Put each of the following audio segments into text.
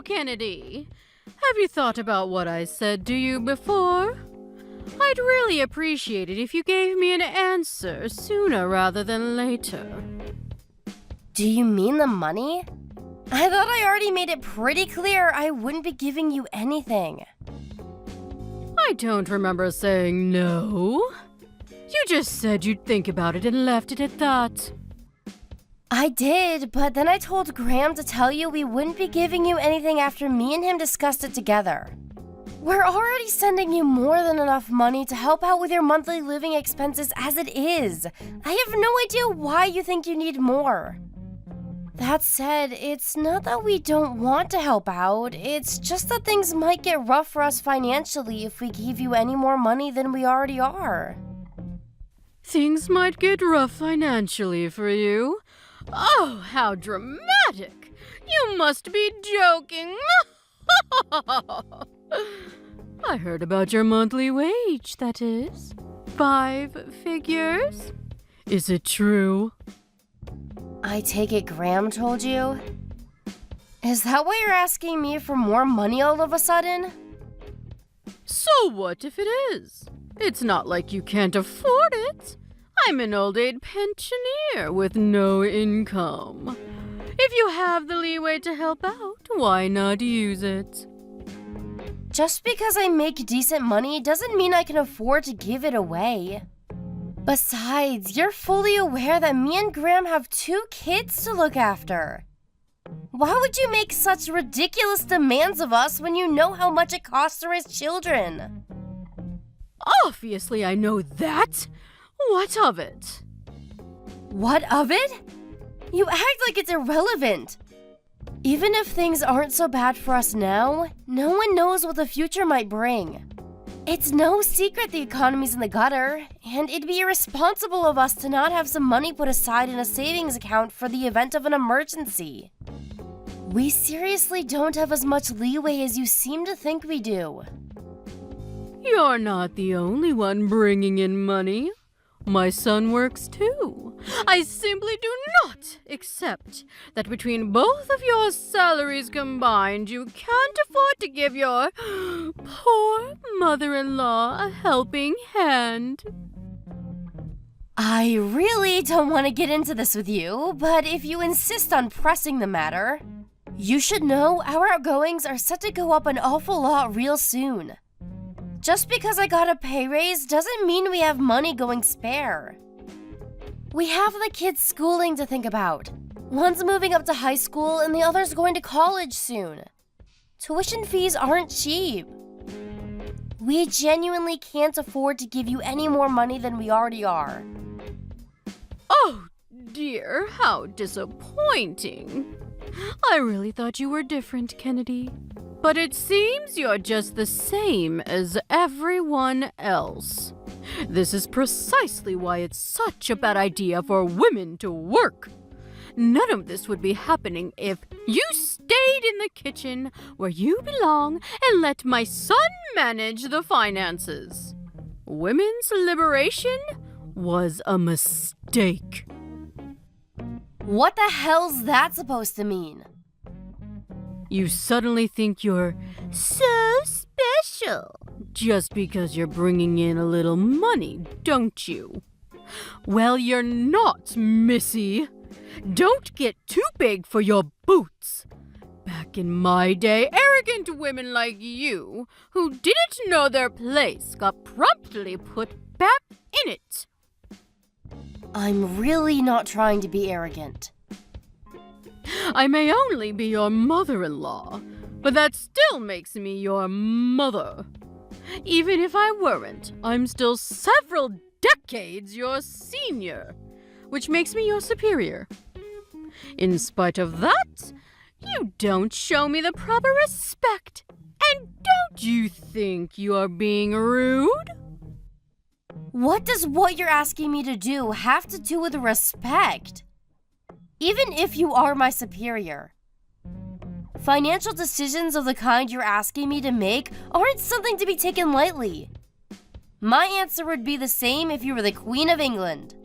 Kennedy. Have you thought about what I said to you before? I'd really appreciate it if you gave me an answer sooner rather than later. Do you mean the money? I thought I already made it pretty clear I wouldn't be giving you anything. I don't remember saying no. You just said you'd think about it and left it at that. I did, but then I told Graham to tell you we wouldn't be giving you anything after me and him discussed it together. We're already sending you more than enough money to help out with your monthly living expenses as it is. I have no idea why you think you need more. That said, it's not that we don't want to help out, it's just that things might get rough for us financially if we give you any more money than we already are. Things might get rough financially for you. Oh, how dramatic! You must be joking! I heard about your monthly wage, that is. 5 figures? Is it true? I take it Graham told you? Is that why you're asking me for more money all of a sudden? So what if it is? It's not like you can't afford it. I'm an old-age pensioner with no income. If you have the leeway to help out, why not use it? Just because I make decent money doesn't mean I can afford to give it away. Besides, you're fully aware that me and Graham have 2 kids to look after. Why would you make such ridiculous demands of us when you know how much it costs to raise children? Obviously, I know that. What of it? What of it? You act like it's irrelevant. Even if things aren't so bad for us now, no one knows what the future might bring. It's no secret the economy's in the gutter, and it'd be irresponsible of us to not have some money put aside in a savings account for the event of an emergency. We seriously don't have as much leeway as you seem to think we do. You're not the only one bringing in money. My son works too. I simply do not accept that between both of your salaries combined, you can't afford to give your poor mother-in-law a helping hand. I really don't want to get into this with you, but if you insist on pressing the matter, you should know our outgoings are set to go up an awful lot real soon. Just because I got a pay raise doesn't mean we have money going spare. We have the kids' schooling to think about. One's moving up to high school and the other's going to college soon. Tuition fees aren't cheap. We genuinely can't afford to give you any more money than we already are. Oh dear, how disappointing. I really thought you were different, Kennedy. But it seems you're just the same as everyone else. This is precisely why it's such a bad idea for women to work. None of this would be happening if you stayed in the kitchen where you belong and let my son manage the finances. Women's liberation was a mistake. What the hell's that supposed to mean? You suddenly think you're so special just because you're bringing in a little money, don't you? Well, you're not, Missy. Don't get too big for your boots. Back in my day, arrogant women like you, who didn't know their place, got promptly put back in it. I'm really not trying to be arrogant. I may only be your mother-in-law, but that still makes me your mother. Even if I weren't, I'm still several decades your senior, which makes me your superior. In spite of that, you don't show me the proper respect, and don't you think you are being rude? What does what you're asking me to do have to do with respect? Even if you are my superior. Financial decisions of the kind you're asking me to make aren't something to be taken lightly. My answer would be the same if you were the Queen of England.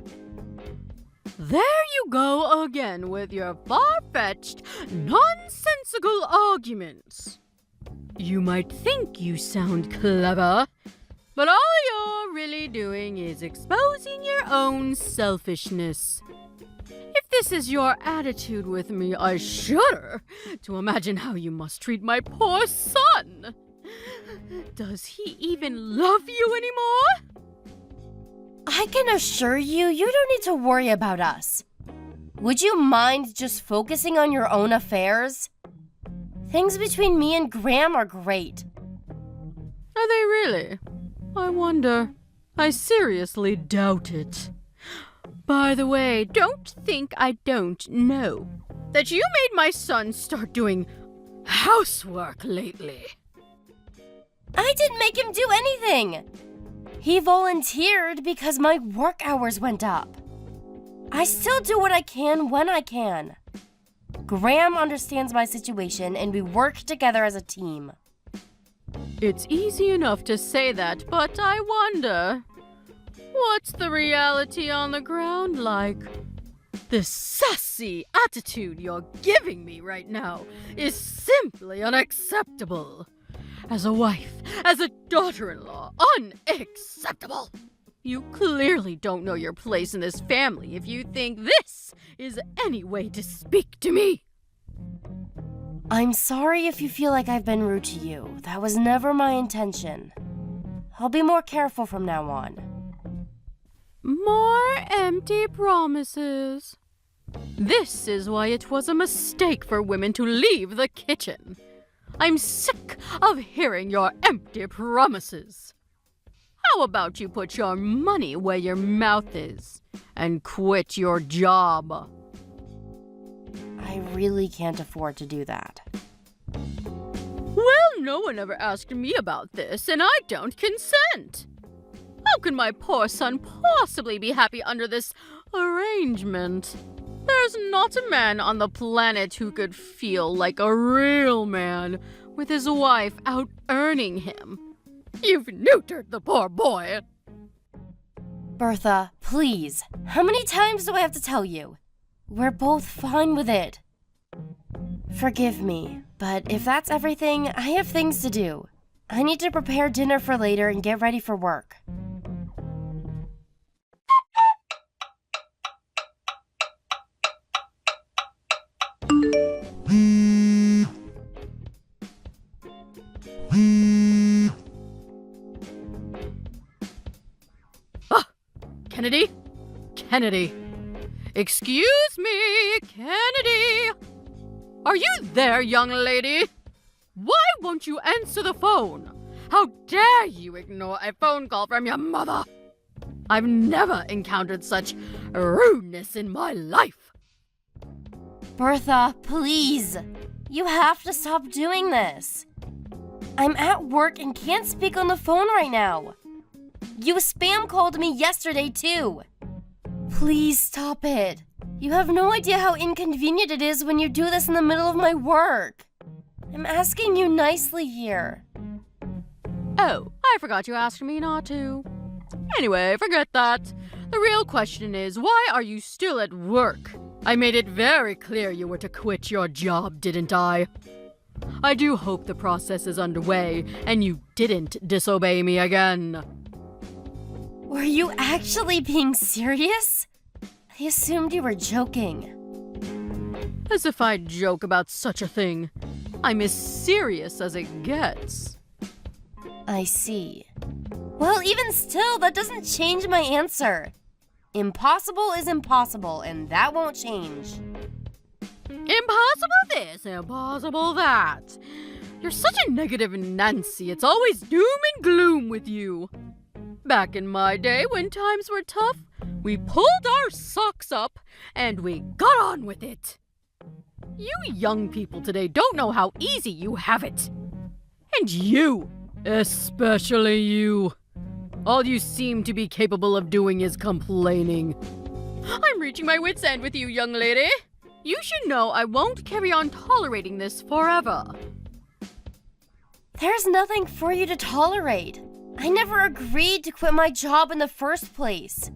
There you go again with your far-fetched, nonsensical nonsensical arguments. You might think you sound clever, but all you're really doing is exposing your own selfishness. If this is your attitude with me, I shudder to imagine how you must treat my poor son. Does he even love you anymore? I can assure you, you don't need to worry about us. Would you mind just focusing on your own affairs? Things between me and Graham are great. Are they really? I wonder. I seriously doubt it. By the way, don't think I don't know that you made my son start doing housework lately. I didn't make him do anything. He volunteered because my work hours went up. I still do what I can when I can. Graham understands my situation and we work together as a team. It's easy enough to say that, but I wonder, what's the reality on the ground like? This sassy attitude you're giving me right now is simply unacceptable. As a wife, as a daughter-in-law, unacceptable. You clearly don't know your place in this family if you think this is any way to speak to me. I'm sorry if you feel like I've been rude to you. That was never my intention. I'll be more careful from now on. More empty promises. This is why it was a mistake for women to leave the kitchen. I'm sick of hearing your empty promises. How about you put your money where your mouth is and quit your job? I really can't afford to do that. Well, no one ever asked me about this, and I don't consent. How can my poor son possibly be happy under this arrangement? There's not a man on the planet who could feel like a real man with his wife out earning him. You've neutered the poor boy. Bertha, please. How many times do I have to tell you? We're both fine with it. Forgive me, but if that's everything, I have things to do. I need to prepare dinner for later and get ready for work. Kennedy? Kennedy. Excuse me, Kennedy. Are you there, young lady? Why won't you answer the phone? How dare you ignore a phone call from your mother? I've never encountered such rudeness in my life. Bertha, please. You have to stop doing this. I'm at work and can't speak on the phone right now. You spam called me yesterday, too. Please stop it. You have no idea how inconvenient it is when you do this in the middle of my work. I'm asking you nicely here. Oh, I forgot you asked me not to. Anyway, forget that. The real question is, why are you still at work? I made it very clear you were to quit your job, didn't I? I do hope the process is underway and you didn't disobey me again. Were you actually being serious? I assumed you were joking. As if I'd joke about such a thing. I'm as serious as it gets. I see. Well, even still, that doesn't change my answer. Impossible is impossible, and that won't change. Impossible this, impossible that. You're such a negative Nancy. It's always doom and gloom with you. Back in my day, when times were tough, we pulled our socks up and we got on with it. You young people today don't know how easy you have it. And you, especially you. All you seem to be capable of doing is complaining. I'm reaching my wit's end with you, young lady. You should know I won't carry on tolerating this forever. There's nothing for you to tolerate. I never agreed to quit my job in the first place.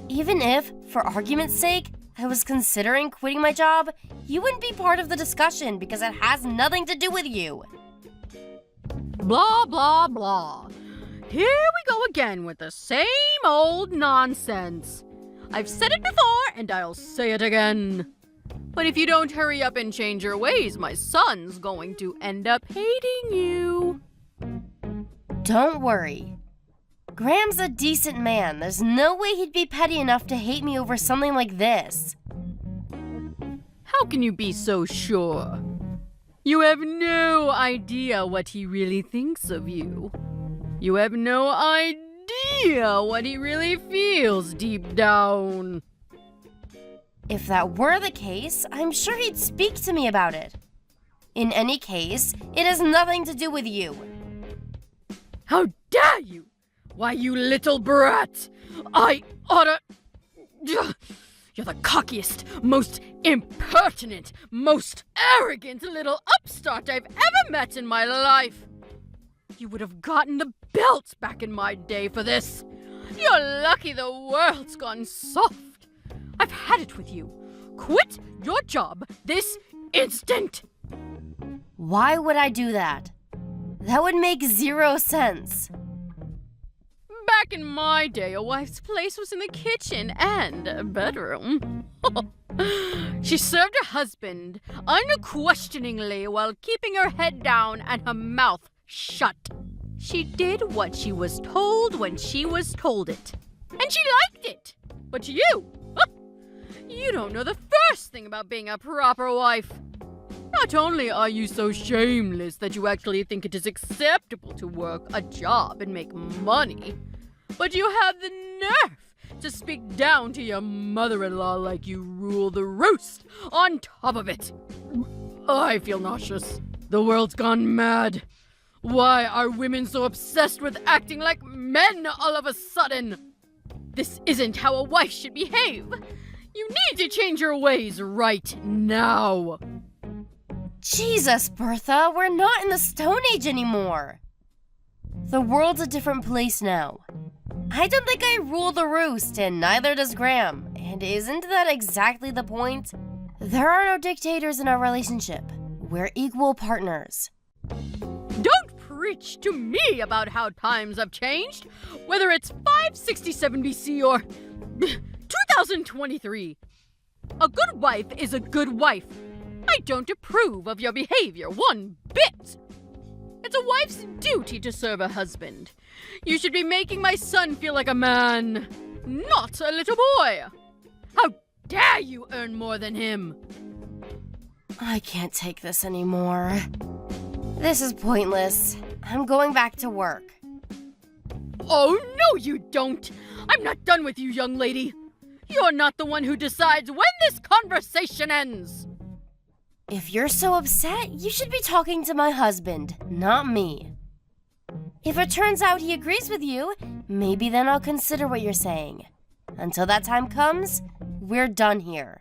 Even if, for argument's sake, I was considering quitting my job, you wouldn't be part of the discussion because it has nothing to do with you. Blah, blah, blah. Here we go again with the same old nonsense. I've said it before, and I'll say it again. But if you don't hurry up and change your ways, my son's going to end up hating you. Don't worry. Graham's a decent man. There's no way he'd be petty enough to hate me over something like this. How can you be so sure? You have no idea what he really thinks of you. You have no idea what he really feels deep down. If that were the case, I'm sure he'd speak to me about it. In any case, it has nothing to do with you. How dare you! Why, you little brat! I oughta... You're the cockiest, most impertinent, most arrogant little upstart I've ever met in my life. You would have gotten the belt back in my day for this. You're lucky the world's gone soft. I've had it with you. Quit your job this instant. Why would I do that? That would make zero sense. Back in my day, a wife's place was in the kitchen and bedroom. She served her husband unquestioningly while keeping her head down and her mouth shut. She did what she was told when she was told it. And she liked it. But you don't know the first thing about being a proper wife. Not only are you so shameless that you actually think it is acceptable to work a job and make money, but you have the nerve to speak down to your mother-in-law like you rule the roost on top of it. I feel nauseous. The world's gone mad. Why are women so obsessed with acting like men all of a sudden? This isn't how a wife should behave. You need to change your ways right now. Jesus, Bertha, we're not in the Stone Age anymore. The world's a different place now. I don't think I rule the roost, and neither does Graham. And isn't that exactly the point? There are no dictators in our relationship. We're equal partners. Don't preach to me about how times have changed, whether it's 567 BC or 2023. A good wife is a good wife. I don't approve of your behavior one bit. It's a wife's duty to serve her husband. You should be making my son feel like a man, not a little boy. How dare you earn more than him? I can't take this anymore. This is pointless. I'm going back to work. Oh, no you don't. I'm not done with you, young lady. You're not the one who decides when this conversation ends. If you're so upset, you should be talking to my husband, not me. If it turns out he agrees with you, maybe then I'll consider what you're saying. Until that time comes, we're done here.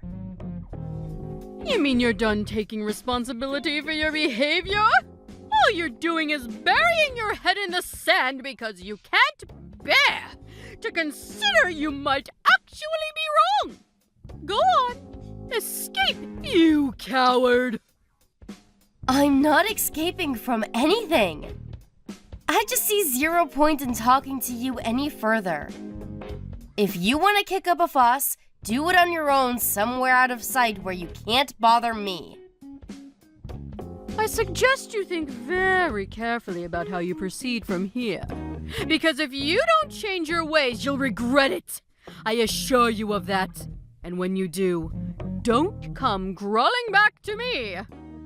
You mean you're done taking responsibility for your behavior? All you're doing is burying your head in the sand because you can't bear to consider you might actually be wrong. Go on, escape, you coward. I'm not escaping from anything. I just see zero point in talking to you any further. If you want to kick up a fuss, do it on your own somewhere out of sight where you can't bother me. I suggest you think very carefully about how you proceed from here. Because if you don't change your ways, you'll regret it. I assure you of that. And when you do, don't come crawling back to me.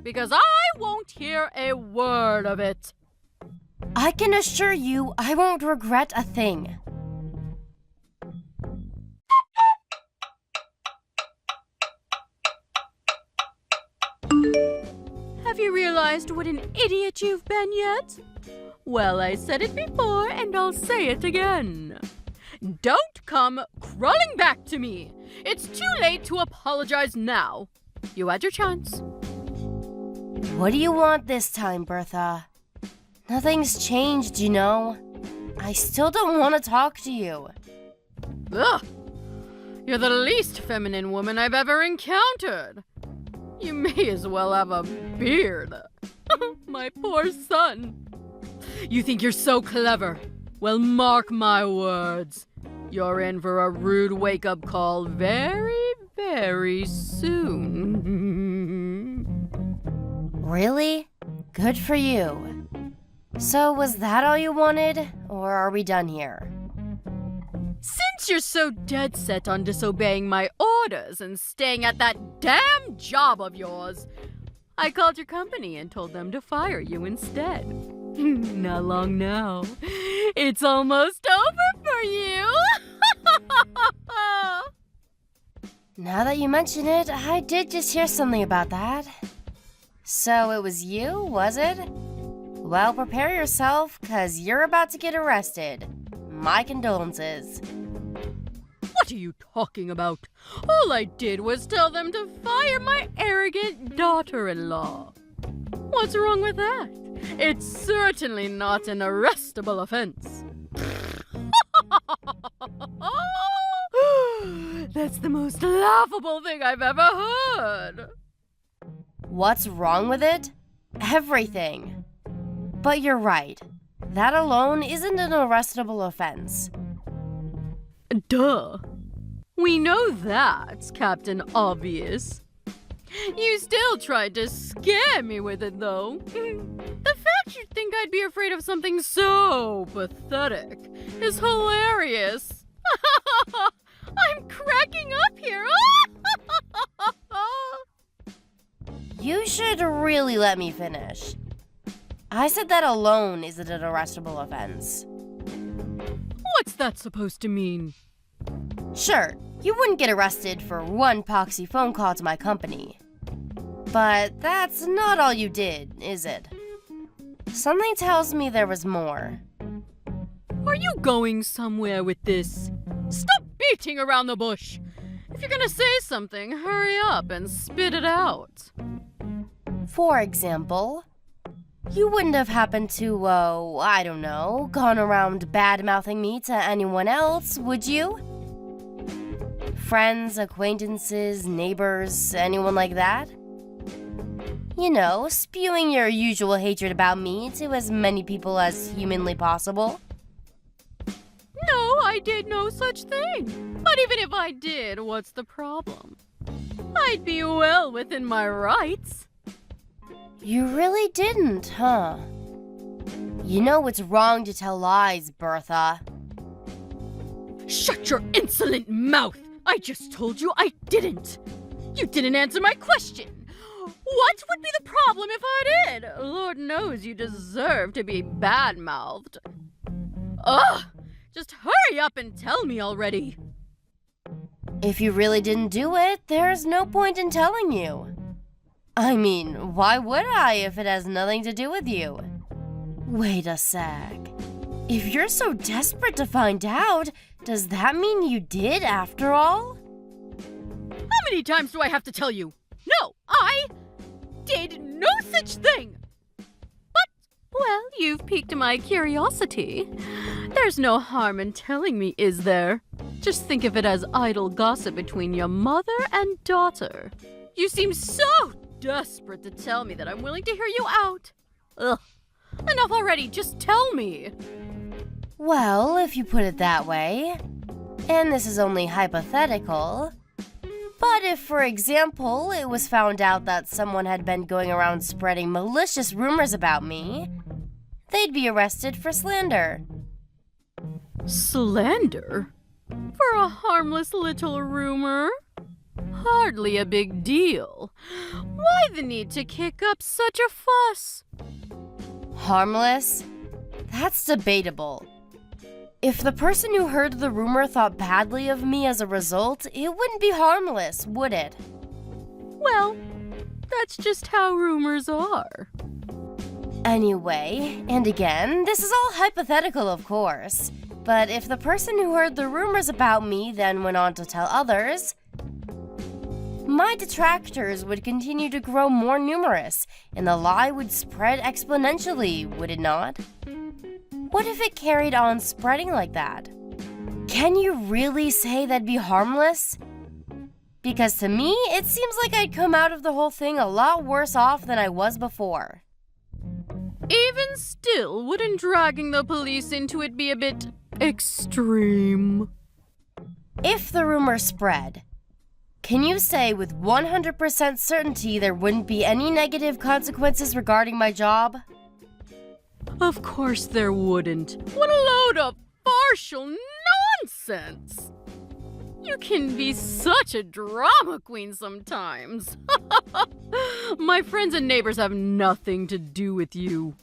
Because I won't hear a word of it. I can assure you I won't regret a thing. Have you realized what an idiot you've been yet? Well, I said it before and I'll say it again. Don't come crawling back to me. It's too late to apologize now. You had your chance. What do you want this time, Bertha? Nothing's changed, you know. I still don't want to talk to you. Ugh! You're the least feminine woman I've ever encountered. You may as well have a beard. My poor son. You think you're so clever? Well, mark my words. You're in for a rude wake-up call very, very soon. Really? Good for you. So was that all you wanted, or are we done here? Since you're so dead set on disobeying my orders and staying at that damn job of yours, I called your company and told them to fire you instead. Not long now. It's almost over for you. Now that you mention it, I did just hear something about that. So it was you, was it? Well, prepare yourself, 'cause you're about to get arrested. My condolences. What are you talking about? All I did was tell them to fire my arrogant daughter-in-law. What's wrong with that? It's certainly not an arrestable offense. That's the most laughable thing I've ever heard. What's wrong with it? Everything. But you're right. That alone isn't an arrestable offense. Duh. We know that, Captain Obvious. You still tried to scare me with it, though. The fact you'd think I'd be afraid of something so pathetic is hilarious. I'm cracking up here. You should really let me finish. I said that alone isn't an arrestable offense. What's that supposed to mean? Sure, you wouldn't get arrested for one poxy phone call to my company. But that's not all you did, is it? Something tells me there was more. Are you going somewhere with this? Stop beating around the bush. If you're gonna say something, hurry up and spit it out. For example, you wouldn't have happened to, I don't know, gone around bad-mouthing me to anyone else, would you? Friends, acquaintances, neighbors, anyone like that? You know, spewing your usual hatred about me to as many people as humanly possible. No, I did no such thing. But even if I did, what's the problem? I'd be well within my rights. You really didn't, huh? You know it's wrong to tell lies, Bertha. Shut your insolent mouth! I just told you I didn't. You didn't answer my question. What would be the problem if I did? Lord knows you deserve to be bad-mouthed. Ugh! Just hurry up and tell me already. If you really didn't do it, there's no point in telling you. I mean, why would I if it has nothing to do with you? Wait a sec. If you're so desperate to find out, does that mean you did after all? How many times do I have to tell you? No, I did no such thing. But, well, you've piqued my curiosity. There's no harm in telling me, is there? Just think of it as idle gossip between your mother and daughter. You seem so desperate to tell me that I'm willing to hear you out. Ugh. Enough already, just tell me. Well, if you put it that way, and this is only hypothetical, but if, for example, it was found out that someone had been going around spreading malicious rumors about me, they'd be arrested for slander. Slander? For a harmless little rumor? Hardly a big deal. Why the need to kick up such a fuss? Harmless? That's debatable. If the person who heard the rumor thought badly of me as a result, it wouldn't be harmless, would it? Well, that's just how rumors are. Anyway, and again, this is all hypothetical, of course. But if the person who heard the rumors about me then went on to tell others, my detractors would continue to grow more numerous, and the lie would spread exponentially, would it not? What if it carried on spreading like that? Can you really say that'd be harmless? Because to me, it seems like I'd come out of the whole thing a lot worse off than I was before. Even still, wouldn't dragging the police into it be a bit extreme? If the rumor spread, can you say with 100% certainty there wouldn't be any negative consequences regarding my job? Of course there wouldn't. What a load of partial nonsense! You can be such a drama queen sometimes. My friends and neighbors have nothing to do with you.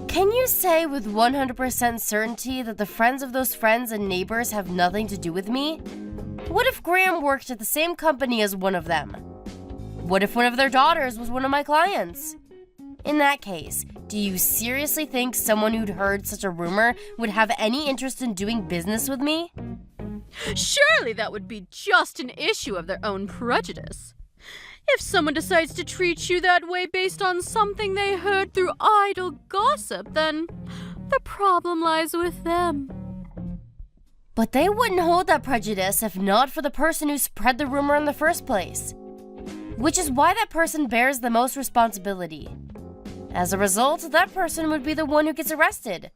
Can you say with 100% certainty that the friends of those friends and neighbors have nothing to do with me? What if Graham worked at the same company as one of them? What if one of their daughters was one of my clients? In that case, do you seriously think someone who'd heard such a rumor would have any interest in doing business with me? Surely that would be just an issue of their own prejudice. If someone decides to treat you that way based on something they heard through idle gossip, then the problem lies with them. But they wouldn't hold that prejudice if not for the person who spread the rumor in the first place. Which is why that person bears the most responsibility. As a result, that person would be the one who gets arrested.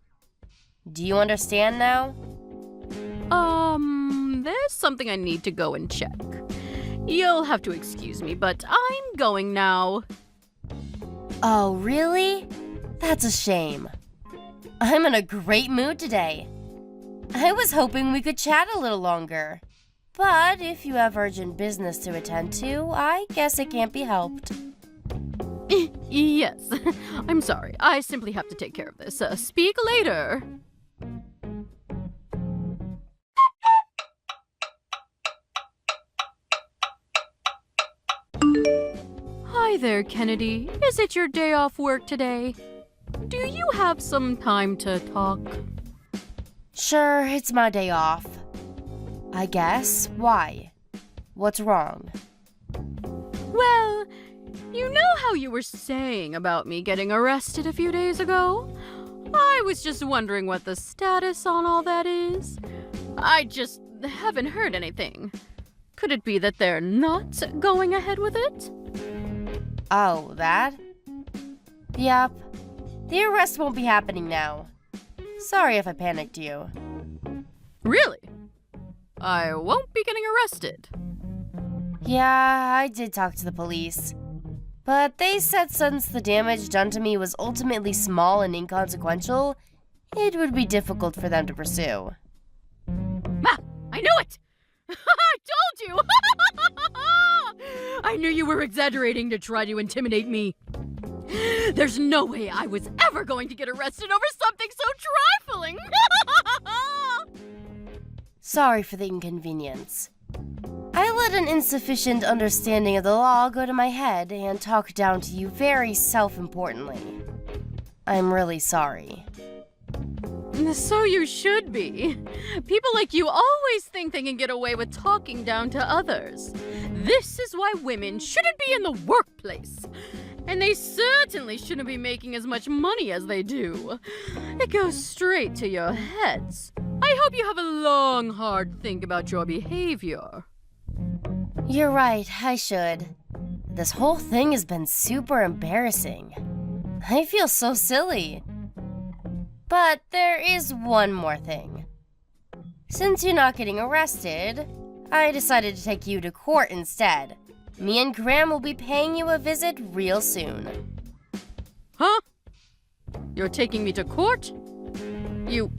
Do you understand now? There's something I need to go and check. You'll have to excuse me, but I'm going now. Oh, really? That's a shame. I'm in a great mood today. I was hoping we could chat a little longer. But if you have urgent business to attend to, I guess it can't be helped. Yes, I'm sorry. I simply have to take care of this. Speak later. Hi there, Kennedy. Is it your day off work today? Do you have some time to talk? Sure, it's my day off. I guess. Why? What's wrong? Well, you know how you were saying about me getting arrested a few days ago? I was just wondering what the status on all that is. I just haven't heard anything. Could it be that they're not going ahead with it? Oh, that? Yep. The arrest won't be happening now. Sorry if I panicked you. Really? I won't be getting arrested. Yeah, I did talk to the police. But they said since the damage done to me was ultimately small and inconsequential, it would be difficult for them to pursue. Ah, I knew it! I told you! I knew you were exaggerating to try to intimidate me. There's no way I was ever going to get arrested over something so trifling! Sorry for the inconvenience. I let an insufficient understanding of the law go to my head and talk down to you very self-importantly. I'm really sorry. So you should be. People like you always think they can get away with talking down to others. This is why women shouldn't be in the workplace. And they certainly shouldn't be making as much money as they do. It goes straight to your heads. I hope you have a long, hard think about your behavior. You're right, I should. This whole thing has been super embarrassing. I feel so silly. But there is one more thing. Since you're not getting arrested, I decided to take you to court instead. Me and Graham will be paying you a visit real soon. Huh? You're taking me to court? You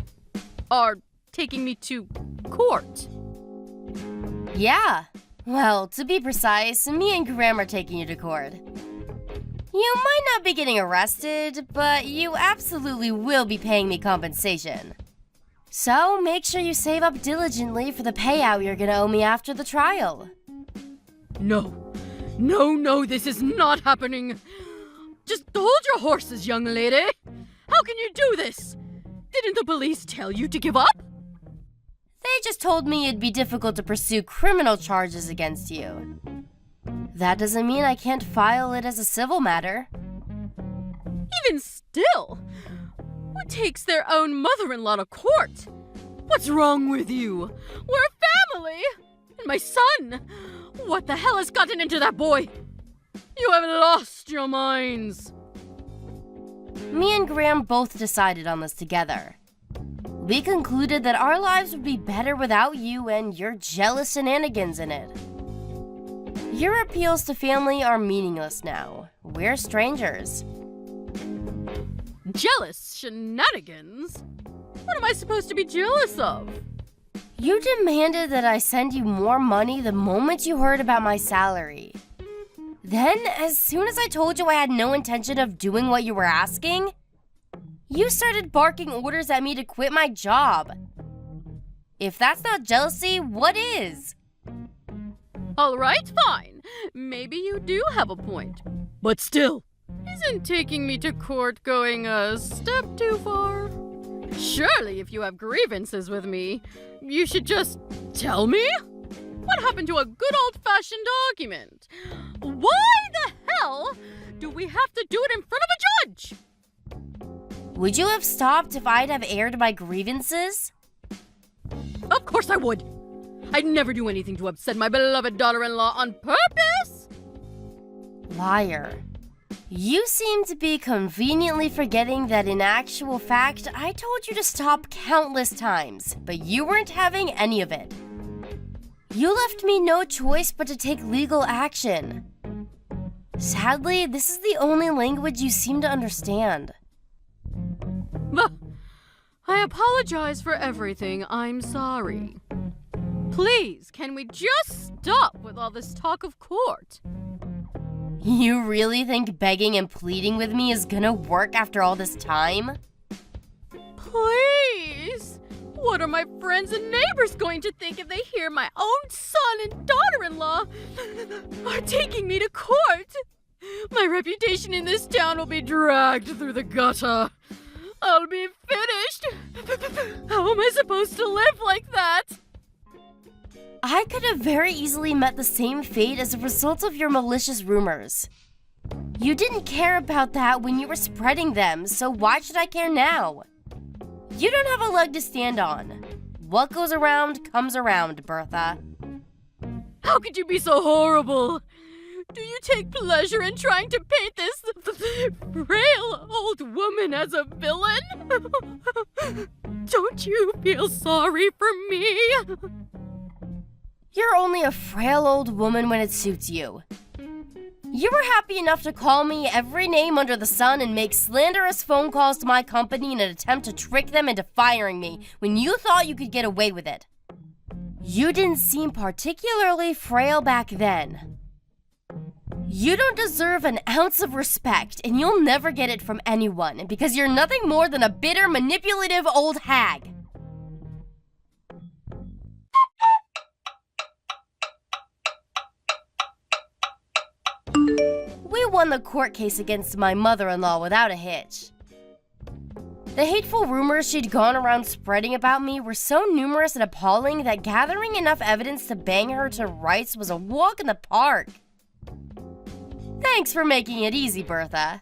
are taking me to court? Yeah. Well, to be precise, me and Graham are taking you to court. You might not be getting arrested, but you absolutely will be paying me compensation. So make sure you save up diligently for the payout you're gonna owe me after the trial. No, this is not happening. Just hold your horses, young lady. How can you do this? Didn't the police tell you to give up? They just told me it'd be difficult to pursue criminal charges against you. That doesn't mean I can't file it as a civil matter. Even still, who takes their own mother-in-law to court? What's wrong with you? We're a family! And my son! What the hell has gotten into that boy? You have lost your minds. Me and Graham both decided on this together. We concluded that our lives would be better without you and your jealous shenanigans in it. Your appeals to family are meaningless now. We're strangers. Jealous shenanigans? What am I supposed to be jealous of? You demanded that I send you more money the moment you heard about my salary. Then, as soon as I told you I had no intention of doing what you were asking, you started barking orders at me to quit my job. If that's not jealousy, what is? All right, fine. Maybe you do have a point. But still, isn't taking me to court going a step too far? Surely, if you have grievances with me, you should just tell me? What happened to a good old-fashioned argument? Why the hell do we have to do it in front of a judge? Would you have stopped if I'd have aired my grievances? Of course I would. I'd never do anything to upset my beloved daughter-in-law on purpose. Liar. You seem to be conveniently forgetting that in actual fact, I told you to stop countless times, but you weren't having any of it. You left me no choice but to take legal action. Sadly, this is the only language you seem to understand. I apologize for everything. I'm sorry. Please, can we just stop with all this talk of court? You really think begging and pleading with me is gonna work after all this time? Please! What are my friends and neighbors going to think if they hear my own son and daughter-in-law are taking me to court? My reputation in this town will be dragged through the gutter. I'll be finished. How am I supposed to live like that? I could have very easily met the same fate as a result of your malicious rumors. You didn't care about that when you were spreading them, so why should I care now? You don't have a leg to stand on. What goes around comes around, Bertha. How could you be so horrible? Do you take pleasure in trying to paint this frail old woman as a villain? Don't you feel sorry for me? You're only a frail old woman when it suits you. You were happy enough to call me every name under the sun and make slanderous phone calls to my company in an attempt to trick them into firing me when you thought you could get away with it. You didn't seem particularly frail back then. You don't deserve an ounce of respect, and you'll never get it from anyone because you're nothing more than a bitter, manipulative old hag. We won the court case against my mother-in-law without a hitch. The hateful rumors she'd gone around spreading about me were so numerous and appalling that gathering enough evidence to bang her to rights was a walk in the park. Thanks for making it easy, Bertha.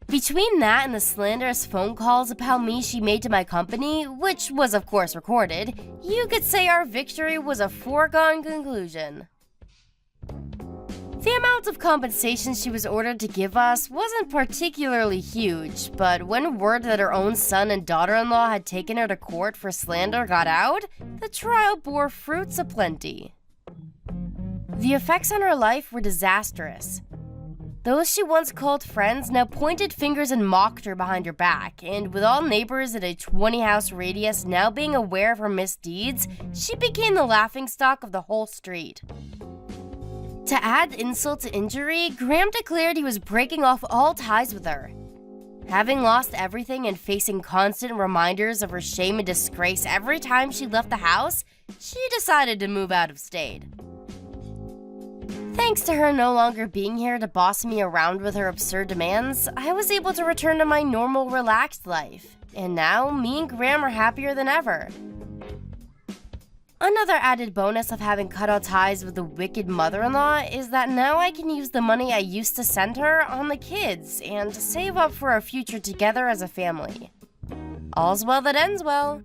Between that and the slanderous phone calls about me she made to my company, which was of course recorded, you could say our victory was a foregone conclusion. The amount of compensation she was ordered to give us wasn't particularly huge, but when word that her own son and daughter-in-law had taken her to court for slander got out, the trial bore fruits aplenty. The effects on her life were disastrous. Those she once called friends now pointed fingers and mocked her behind her back, and with all neighbors at a 20-house radius now being aware of her misdeeds, she became the laughingstock of the whole street. To add insult to injury, Graham declared he was breaking off all ties with her. Having lost everything and facing constant reminders of her shame and disgrace every time she left the house, she decided to move out of state. Thanks to her no longer being here to boss me around with her absurd demands, I was able to return to my normal, relaxed life. And now, me and Graham are happier than ever. Another added bonus of having cut all ties with the wicked mother-in-law is that now I can use the money I used to send her on the kids and to save up for our future together as a family. All's well that ends well.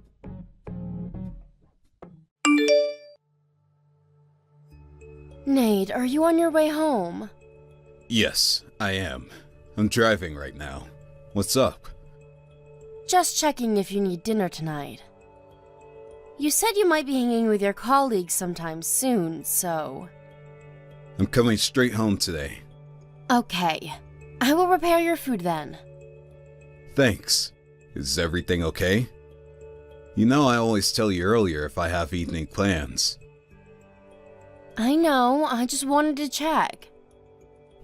Nate, are you on your way home? Yes, I am. I'm driving right now. What's up? Just checking if you need dinner tonight. You said you might be hanging with your colleagues sometime soon, so... I'm coming straight home today. Okay. I will prepare your food then. Thanks. Is everything okay? You know I always tell you earlier if I have evening plans. I know, I just wanted to check.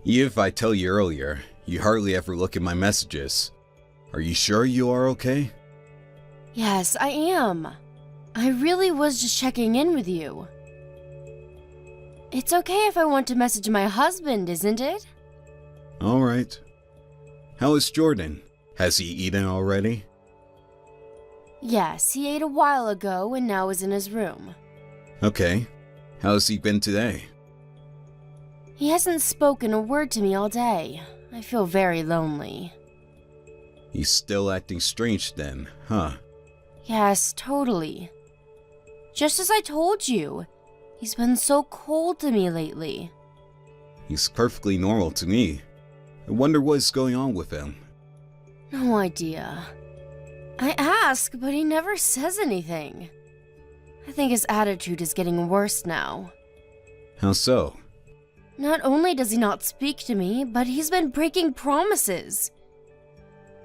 Even if I tell you earlier, you hardly ever look at my messages. Are you sure you are okay? Yes, I am. I really was just checking in with you. It's okay if I want to message my husband, isn't it? Alright. How is Jordan? Has he eaten already? Yes, he ate a while ago and now is in his room. Okay. How's he been today? He hasn't spoken a word to me all day. I feel very lonely. He's still acting strange then, huh? Yes, totally. Just as I told you, he's been so cold to me lately. He's perfectly normal to me. I wonder what's going on with him. No idea. I ask, but he never says anything. I think his attitude is getting worse now. How so? Not only does he not speak to me, but he's been breaking promises.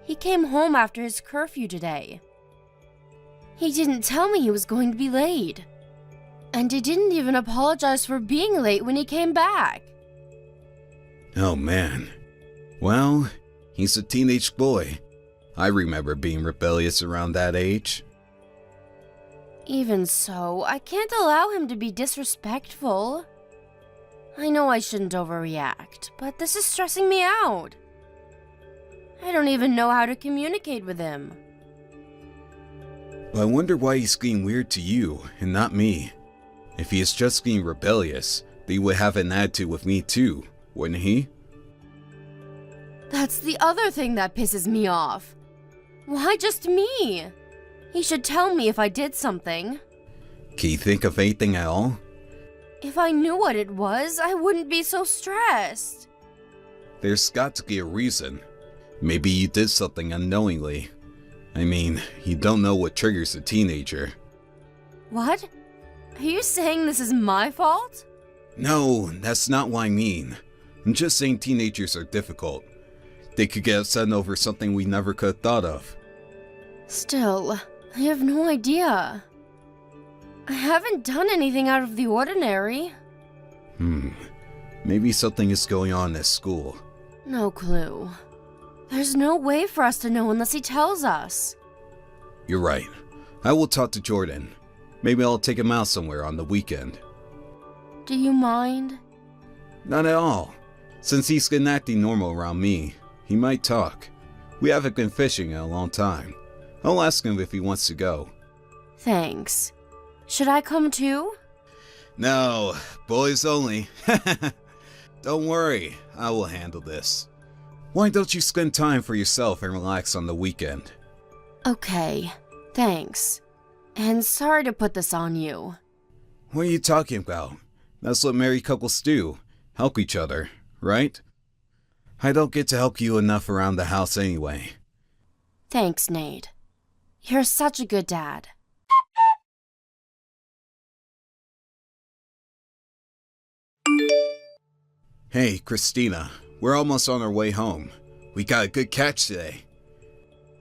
He came home after his curfew today. He didn't tell me he was going to be late. And he didn't even apologize for being late when he came back. Oh man. Well, he's a teenage boy. I remember being rebellious around that age. Even so, I can't allow him to be disrespectful. I know I shouldn't overreact, but this is stressing me out. I don't even know how to communicate with him. I wonder why he's being weird to you and not me. If he is just being rebellious, then he would have an attitude with me too, wouldn't he? That's the other thing that pisses me off. Why just me? He should tell me if I did something. Can you think of anything at all? If I knew what it was, I wouldn't be so stressed. There's got to be a reason. Maybe you did something unknowingly. I mean, you don't know what triggers a teenager. What? Are you saying this is my fault? No, that's not what I mean. I'm just saying teenagers are difficult. They could get upset over something we never could have thought of. Still, I have no idea. I haven't done anything out of the ordinary. Maybe something is going on at school. No clue. There's no way for us to know unless he tells us. You're right. I will talk to Jordan. Maybe I'll take him out somewhere on the weekend. Do you mind? Not at all. Since he's been acting normal around me, he might talk. We haven't been fishing in a long time. I'll ask him if he wants to go. Thanks. Should I come too? No, boys only. Don't worry, I will handle this. Why don't you spend time for yourself and relax on the weekend? Okay, thanks. And sorry to put this on you. What are you talking about? That's what married couples do. Help each other, right? I don't get to help you enough around the house anyway. Thanks, Nate. You're such a good dad. Hey, Christina. We're almost on our way home. We got a good catch today.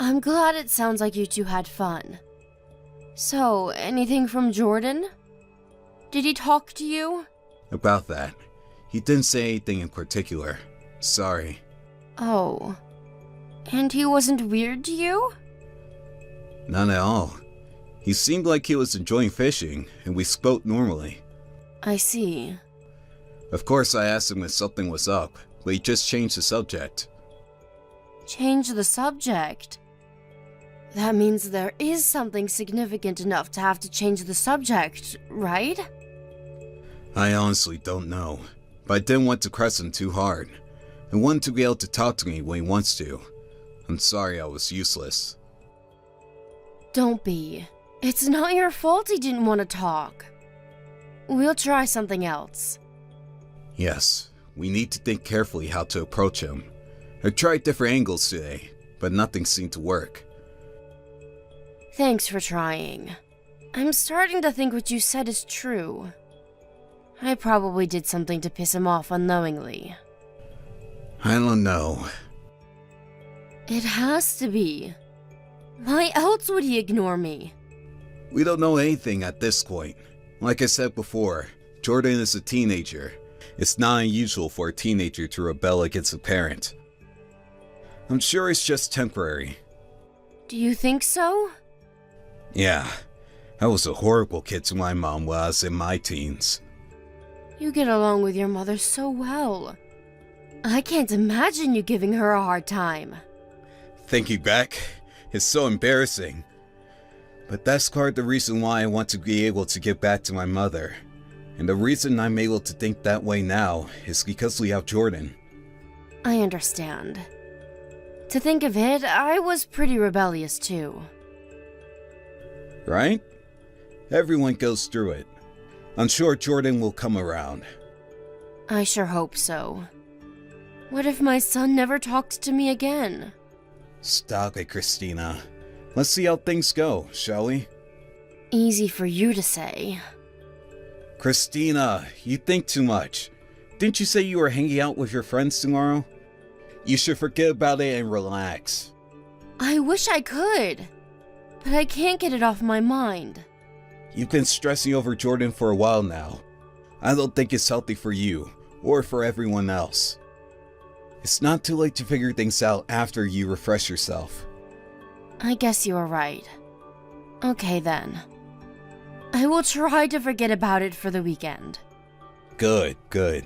I'm glad it sounds like you two had fun. So, anything from Jordan? Did he talk to you? About that. He didn't say anything in particular. Sorry. Oh. And he wasn't weird to you? None at all. He seemed like he was enjoying fishing, and we spoke normally. I see. Of course, I asked him if something was up, but he just changed the subject. Change the subject? That means there is something significant enough to have to change the subject, right? I honestly don't know, but I didn't want to press him too hard. I wanted to be able to talk to me when he wants to. I'm sorry I was useless. Don't be. It's not your fault he didn't want to talk. We'll try something else. Yes, we need to think carefully how to approach him. I've tried different angles today, but nothing seemed to work. Thanks for trying. I'm starting to think what you said is true. I probably did something to piss him off unknowingly. I don't know. It has to be. Why else would he ignore me? We don't know anything at this point. Like I said before, Jordan is a teenager. It's not unusual for a teenager to rebel against a parent. I'm sure it's just temporary. Do you think so? Yeah, I was a horrible kid to my mom while I was in my teens. You get along with your mother so well. I can't imagine you giving her a hard time. Thinking back, it's so embarrassing. But that's part of the reason why I want to be able to get back to my mother. And the reason I'm able to think that way now is because we have Jordan. I understand. To think of it, I was pretty rebellious too. Right? Everyone goes through it. I'm sure Jordan will come around. I sure hope so. What if my son never talked to me again? Stop it, Christina. Let's see how things go, shall we? Easy for you to say. Christina, you think too much. Didn't you say you were hanging out with your friends tomorrow? You should forget about it and relax. I wish I could, but I can't get it off my mind. You've been stressing over Jordan for a while now. I don't think it's healthy for you, or for everyone else. It's not too late to figure things out after you refresh yourself. I guess you are right. Okay then. I will try to forget about it for the weekend. Good, good.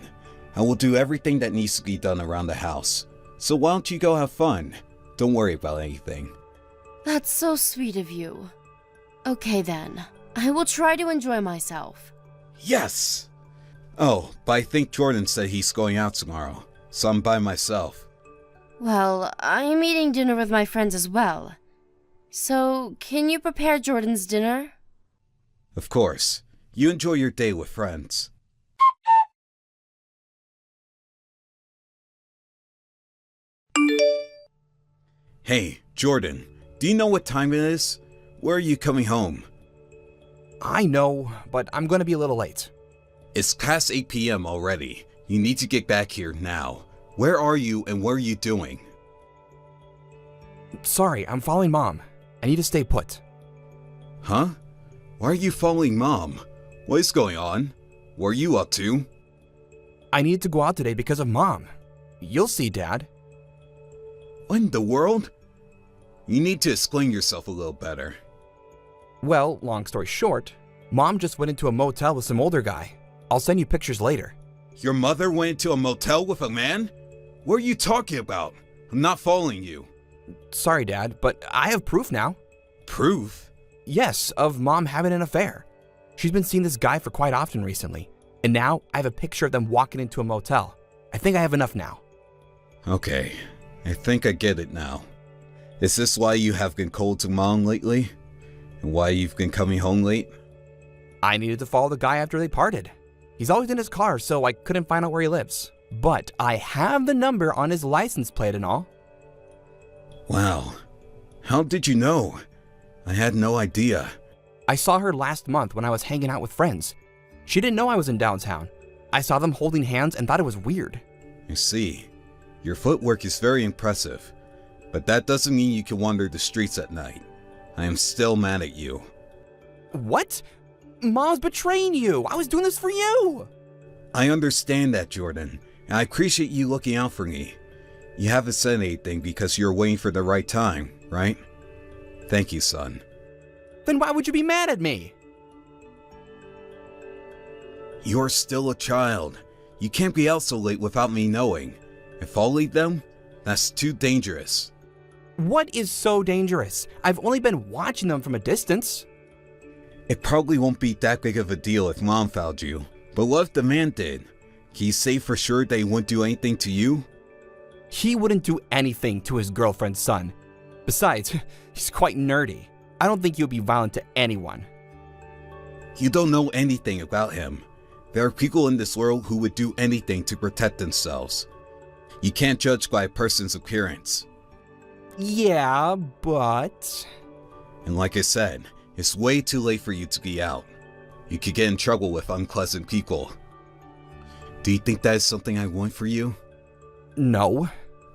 I will do everything that needs to be done around the house. So why don't you go have fun? Don't worry about anything. That's so sweet of you. Okay then. I will try to enjoy myself. Yes! Oh, but I think Jordan said he's going out tomorrow, so I'm by myself. Well, I'm eating dinner with my friends as well. So, can you prepare Jordan's dinner? Of course. You enjoy your day with friends. Hey, Jordan, do you know what time it is? Where are you coming home? I know, but I'm gonna be a little late. It's past 8 p.m. already. You need to get back here now. Where are you and what are you doing? Sorry, I'm following Mom. I need to stay put. Huh? Why are you following Mom? What is going on? What are you up to? I needed to go out today because of Mom. You'll see, Dad. What in the world? You need to explain yourself a little better. Well, long story short, Mom just went into a motel with some older guy. I'll send you pictures later. Your mother went into a motel with a man? What are you talking about? I'm not following you. Sorry, Dad, but I have proof now. Proof? Yes, of Mom having an affair. She's been seeing this guy for quite often recently, and now I have a picture of them walking into a motel. I think I have enough now. Okay, I think I get it now. Is this why you have been cold to Mom lately? And why you've been coming home late? I needed to follow the guy after they parted. He's always in his car, so I couldn't find out where he lives. But I have the number on his license plate and all. Wow. How did you know? I had no idea. I saw her last month when I was hanging out with friends. She didn't know I was in downtown. I saw them holding hands and thought it was weird. I see. Your footwork is very impressive. But that doesn't mean you can wander the streets at night. I am still mad at you. What? Mom's betraying you. I was doing this for you. I understand that, Jordan, and I appreciate you looking out for me. You haven't said anything because you're waiting for the right time, right? Thank you, son. Then why would you be mad at me? You're still a child. You can't be out so late without me knowing. If I'll leave them, that's too dangerous. What is so dangerous? I've only been watching them from a distance. It probably won't be that big of a deal if Mom found you, but what if the man did? Can you say for sure they wouldn't do anything to you? He wouldn't do anything to his girlfriend's son. Besides, he's quite nerdy. I don't think he would be violent to anyone. You don't know anything about him. There are people in this world who would do anything to protect themselves. You can't judge by a person's appearance. Yeah, but... And like I said, it's way too late for you to be out. You could get in trouble with unpleasant people. Do you think that is something I want for you? No.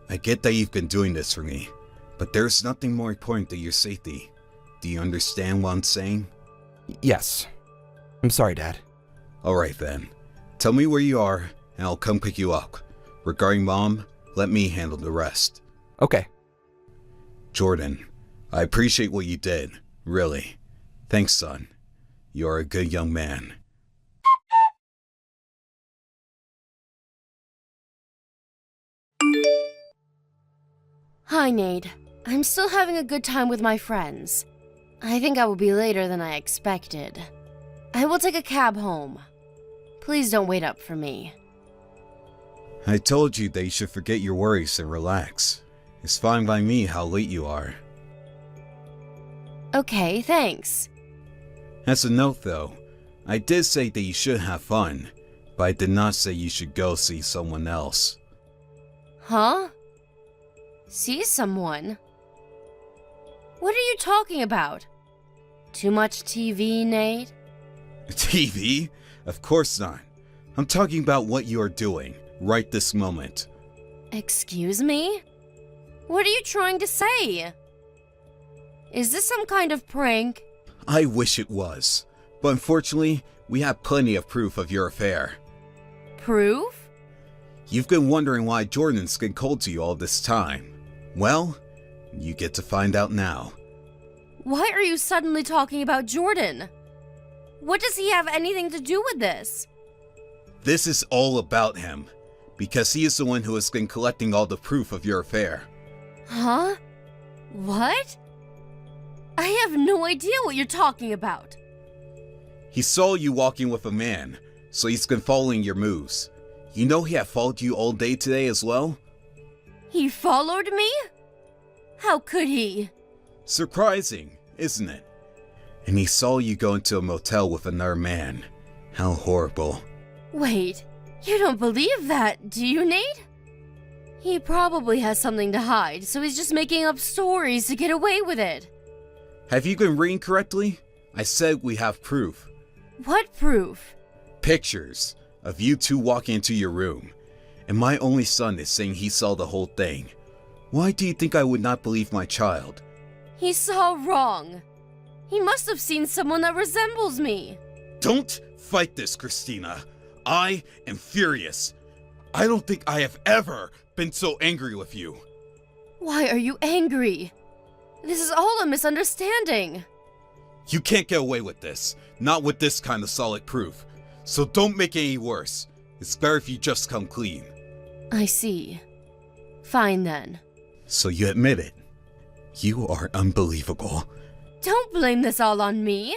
I get that you've been doing this for me, but there's nothing more important than your safety. Do you understand what I'm saying? Yes. I'm sorry, Dad. Alright then. Tell me where you are, and I'll come pick you up. Regarding Mom, let me handle the rest. Okay. Jordan, I appreciate what you did. Really. Thanks, son. You're a good young man. Hi, Nate. I'm still having a good time with my friends. I think I will be later than I expected. I will take a cab home. Please don't wait up for me. I told you that you should forget your worries and relax. It's fine by me how late you are. Okay, thanks. As a note though, I did say that you should have fun, but I did not say you should go see someone else. Huh? See someone? What are you talking about? Too much TV, Nate? TV? Of course not. I'm talking about what you are doing, right this moment. Excuse me? What are you trying to say? Is this some kind of prank? I wish it was, but unfortunately, we have plenty of proof of your affair. Proof? You've been wondering why Jordan's been cold to you all this time. Well, you get to find out now. Why are you suddenly talking about Jordan? What does he have anything to do with this? This is all about him, because he is the one who has been collecting all the proof of your affair. Huh? What? I have no idea what you're talking about. He saw you walking with a man, so he's been following your moves. You know he had followed you all day today as well? He followed me? How could he? Surprising, isn't it? And he saw you go into a motel with another man. How horrible. Wait, you don't believe that, do you, Nate? He probably has something to hide, so he's just making up stories to get away with it. Have you been reading correctly? I said we have proof. What proof? Pictures of you two walking into your room. And my only son is saying he saw the whole thing. Why do you think I would not believe my child? He saw wrong. He must have seen someone that resembles me. Don't fight this, Christina. I am furious. I don't think I have ever been so angry with you. Why are you angry? This is all a misunderstanding. You can't get away with this. Not with this kind of solid proof. So don't make it any worse. It's better if you just come clean. I see. Fine then. So you admit it. You are unbelievable. Don't blame this all on me.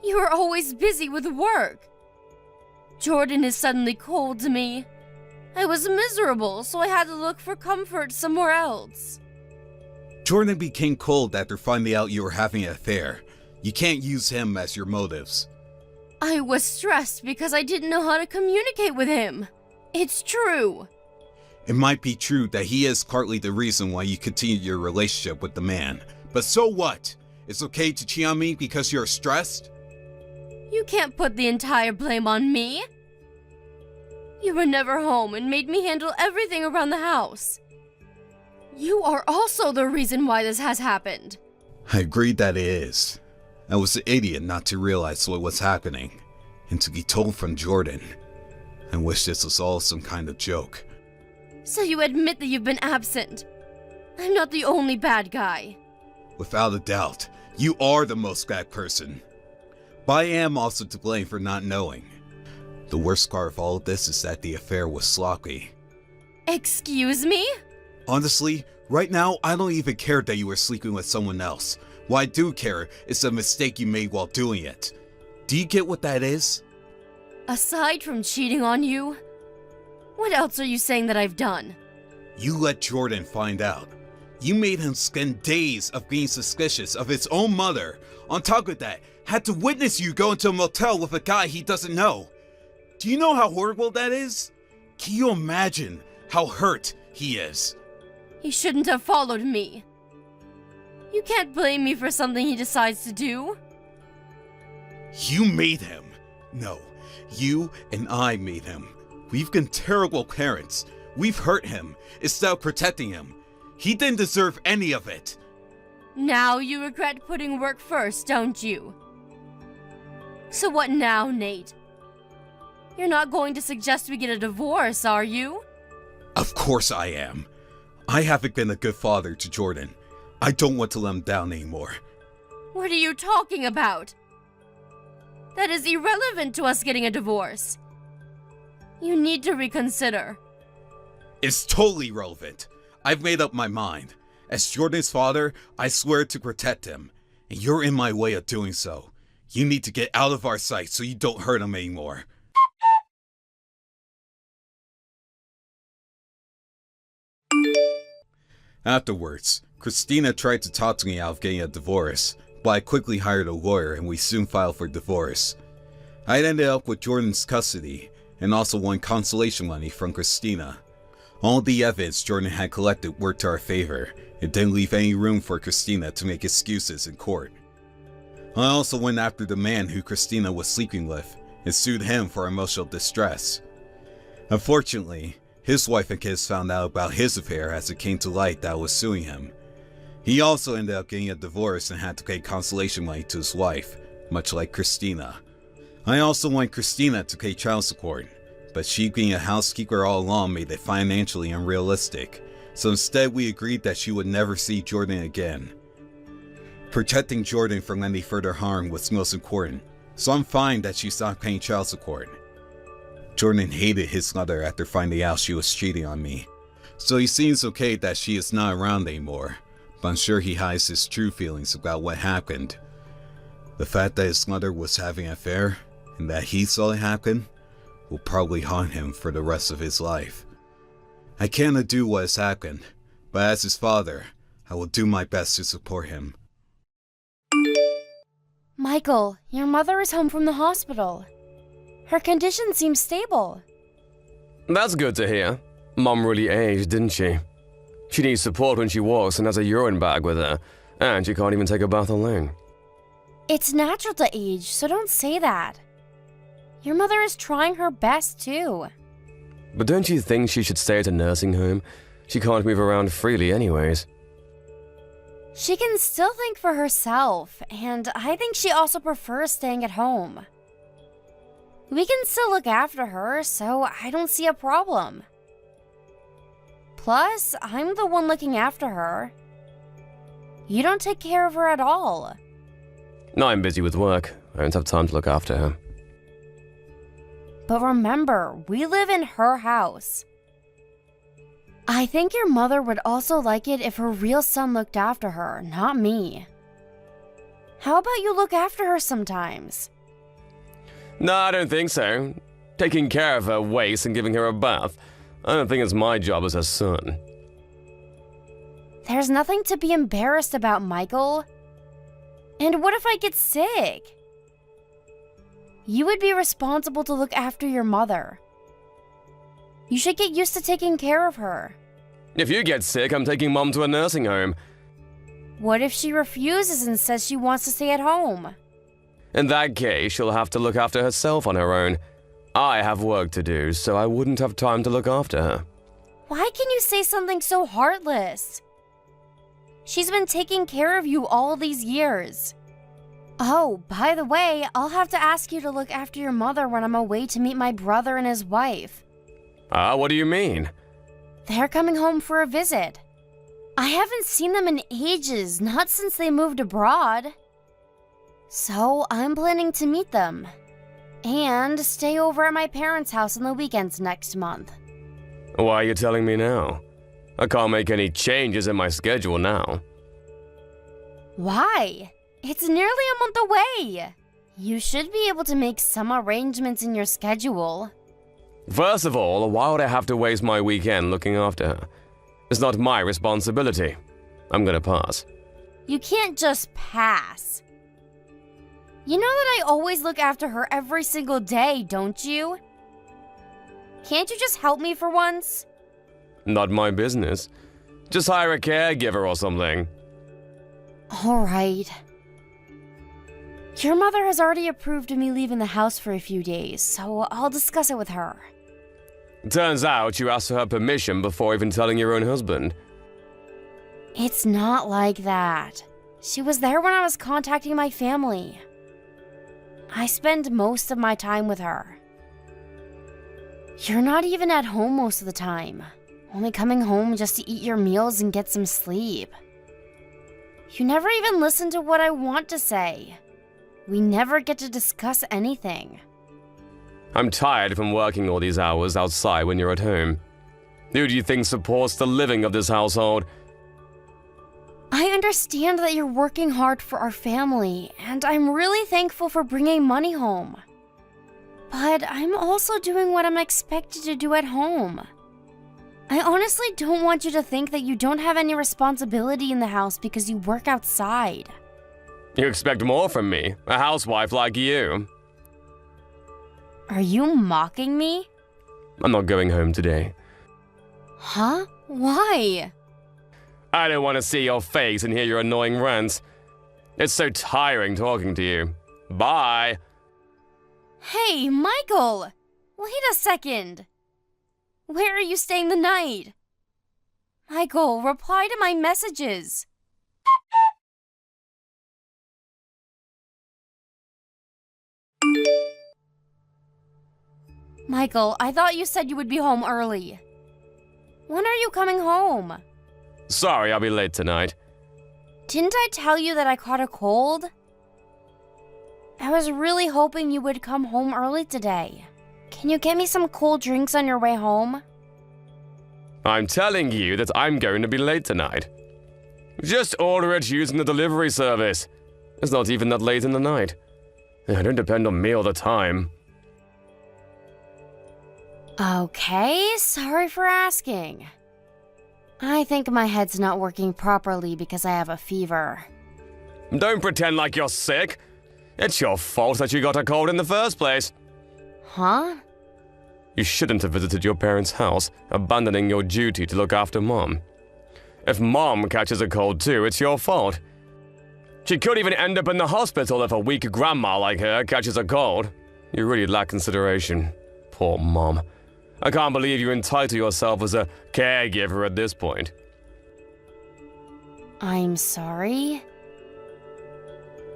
You are always busy with work. Jordan is suddenly cold to me. I was miserable, so I had to look for comfort somewhere else. Jordan became cold after finding out you were having an affair. You can't use him as your motives. I was stressed because I didn't know how to communicate with him. It's true. It might be true that he is partly the reason why you continued your relationship with the man. But so what? It's okay to cheat on me because you're stressed? You can't put the entire blame on me. You were never home and made me handle everything around the house. You are also the reason why this has happened. I agree that it is. I was an idiot not to realize what was happening, and to be told from Jordan. I wish this was all some kind of joke. So you admit that you've been absent. I'm not the only bad guy. Without a doubt, you are the most bad person. But I am also to blame for not knowing. The worst part of all of this is that the affair was sloppy. Excuse me? Honestly, right now I don't even care that you were sleeping with someone else. What I do care is the mistake you made while doing it. Do you get what that is? Aside from cheating on you, what else are you saying that I've done? You let Jordan find out. You made him spend days of being suspicious of his own mother. On top of that, had to witness you go into a motel with a guy he doesn't know. Do you know how horrible that is? Can you imagine how hurt he is? He shouldn't have followed me. You can't blame me for something he decides to do. You made him. No, you and I made him. We've been terrible parents. We've hurt him instead of protecting him. He didn't deserve any of it. Now you regret putting work first, don't you? So what now, Nate? You're not going to suggest we get a divorce, are you? Of course I am. I haven't been a good father to Jordan. I don't want to let him down anymore. What are you talking about? That is irrelevant to us getting a divorce. You need to reconsider. It's totally relevant. I've made up my mind. As Jordan's father, I swear to protect him. And you're in my way of doing so. You need to get out of our sight so you don't hurt him anymore. Afterwards, Christina tried to talk to me out of getting a divorce, but I quickly hired a lawyer and we soon filed for divorce. I ended up with Jordan's custody and also won consolation money from Christina. All the evidence Jordan had collected worked to our favor. It didn't leave any room for Christina to make excuses in court. I also went after the man who Christina was sleeping with and sued him for emotional distress. Unfortunately, his wife and kids found out about his affair as it came to light that I was suing him. He also ended up getting a divorce and had to pay consolation money to his wife, much like Christina. I also want Christina to pay child support, but she being a housekeeper all along made it financially unrealistic, so instead we agreed that she would never see Jordan again. Protecting Jordan from any further harm was most important, so I'm fine that she stopped paying child support. Jordan hated his mother after finding out she was cheating on me, so he seems okay that she is not around anymore, but I'm sure he hides his true feelings about what happened. The fact that his mother was having an affair, and that he saw it happen, will probably haunt him for the rest of his life. I can't undo what has happened, but as his father, I will do my best to support him. Michael, your mother is home from the hospital. Her condition seems stable. That's good to hear. Mom really aged, didn't she? She needs support when she walks and has a urine bag with her, and she can't even take a bath alone. It's natural to age, so don't say that. Your mother is trying her best, too. But don't you think she should stay at a nursing home? She can't move around freely anyways. She can still think for herself, and I think she also prefers staying at home. We can still look after her, so I don't see a problem. Plus, I'm the one looking after her. You don't take care of her at all. No, I'm busy with work. I don't have time to look after her. But remember, we live in her house. I think your mother would also like it if her real son looked after her, not me. How about you look after her sometimes? No, I don't think so. Taking care of her waste and giving her a bath, I don't think it's my job as her son. There's nothing to be embarrassed about, Michael. And what if I get sick? You would be responsible to look after your mother. You should get used to taking care of her. If you get sick, I'm taking Mom to a nursing home. What if she refuses and says she wants to stay at home? In that case, she'll have to look after herself on her own. I have work to do, so I wouldn't have time to look after her. Why can you say something so heartless? She's been taking care of you all these years. Oh, by the way, I'll have to ask you to look after your mother when I'm away to meet my brother and his wife. What do you mean? They're coming home for a visit. I haven't seen them in ages, not since they moved abroad. So I'm planning to meet them. And stay over at my parents' house on the weekends next month. Why are you telling me now? I can't make any changes in my schedule now. Why? It's nearly a month away. You should be able to make some arrangements in your schedule. First of all, why would I have to waste my weekend looking after her? It's not my responsibility. I'm gonna pass. You can't just pass. You know that I always look after her every single day, don't you? Can't you just help me for once? Not my business. Just hire a caregiver or something. Alright. Your mother has already approved of me leaving the house for a few days, so I'll discuss it with her. Turns out you asked for her permission before even telling your own husband. It's not like that. She was there when I was contacting my family. I spend most of my time with her. You're not even at home most of the time, only coming home just to eat your meals and get some sleep. You never even listen to what I want to say. We never get to discuss anything. I'm tired from working all these hours outside when you're at home. Who do you think supports the living of this household? I understand that you're working hard for our family, and I'm really thankful for bringing money home. But I'm also doing what I'm expected to do at home. I honestly don't want you to think that you don't have any responsibility in the house because you work outside. You expect more from me, a housewife like you. Are you mocking me? I'm not going home today. Huh? Why? I don't want to see your face and hear your annoying rants. It's so tiring talking to you. Bye. Hey, Michael! Wait a second. Where are you staying the night? Michael, reply to my messages. Michael, I thought you said you would be home early. When are you coming home? Sorry, I'll be late tonight. Didn't I tell you that I caught a cold? I was really hoping you would come home early today. Can you get me some cold drinks on your way home? I'm telling you that I'm going to be late tonight. Just order it using the delivery service. It's not even that late in the night. Don't depend on me all the time. Okay, sorry for asking. I think my head's not working properly because I have a fever. Don't pretend like you're sick. It's your fault that you got a cold in the first place. Huh? You shouldn't have visited your parents' house, abandoning your duty to look after Mom. If Mom catches a cold too, it's your fault. She could even end up in the hospital if a weak grandma like her catches a cold. You really lack consideration. Poor Mom. I can't believe you entitle yourself as a caregiver at this point. I'm sorry.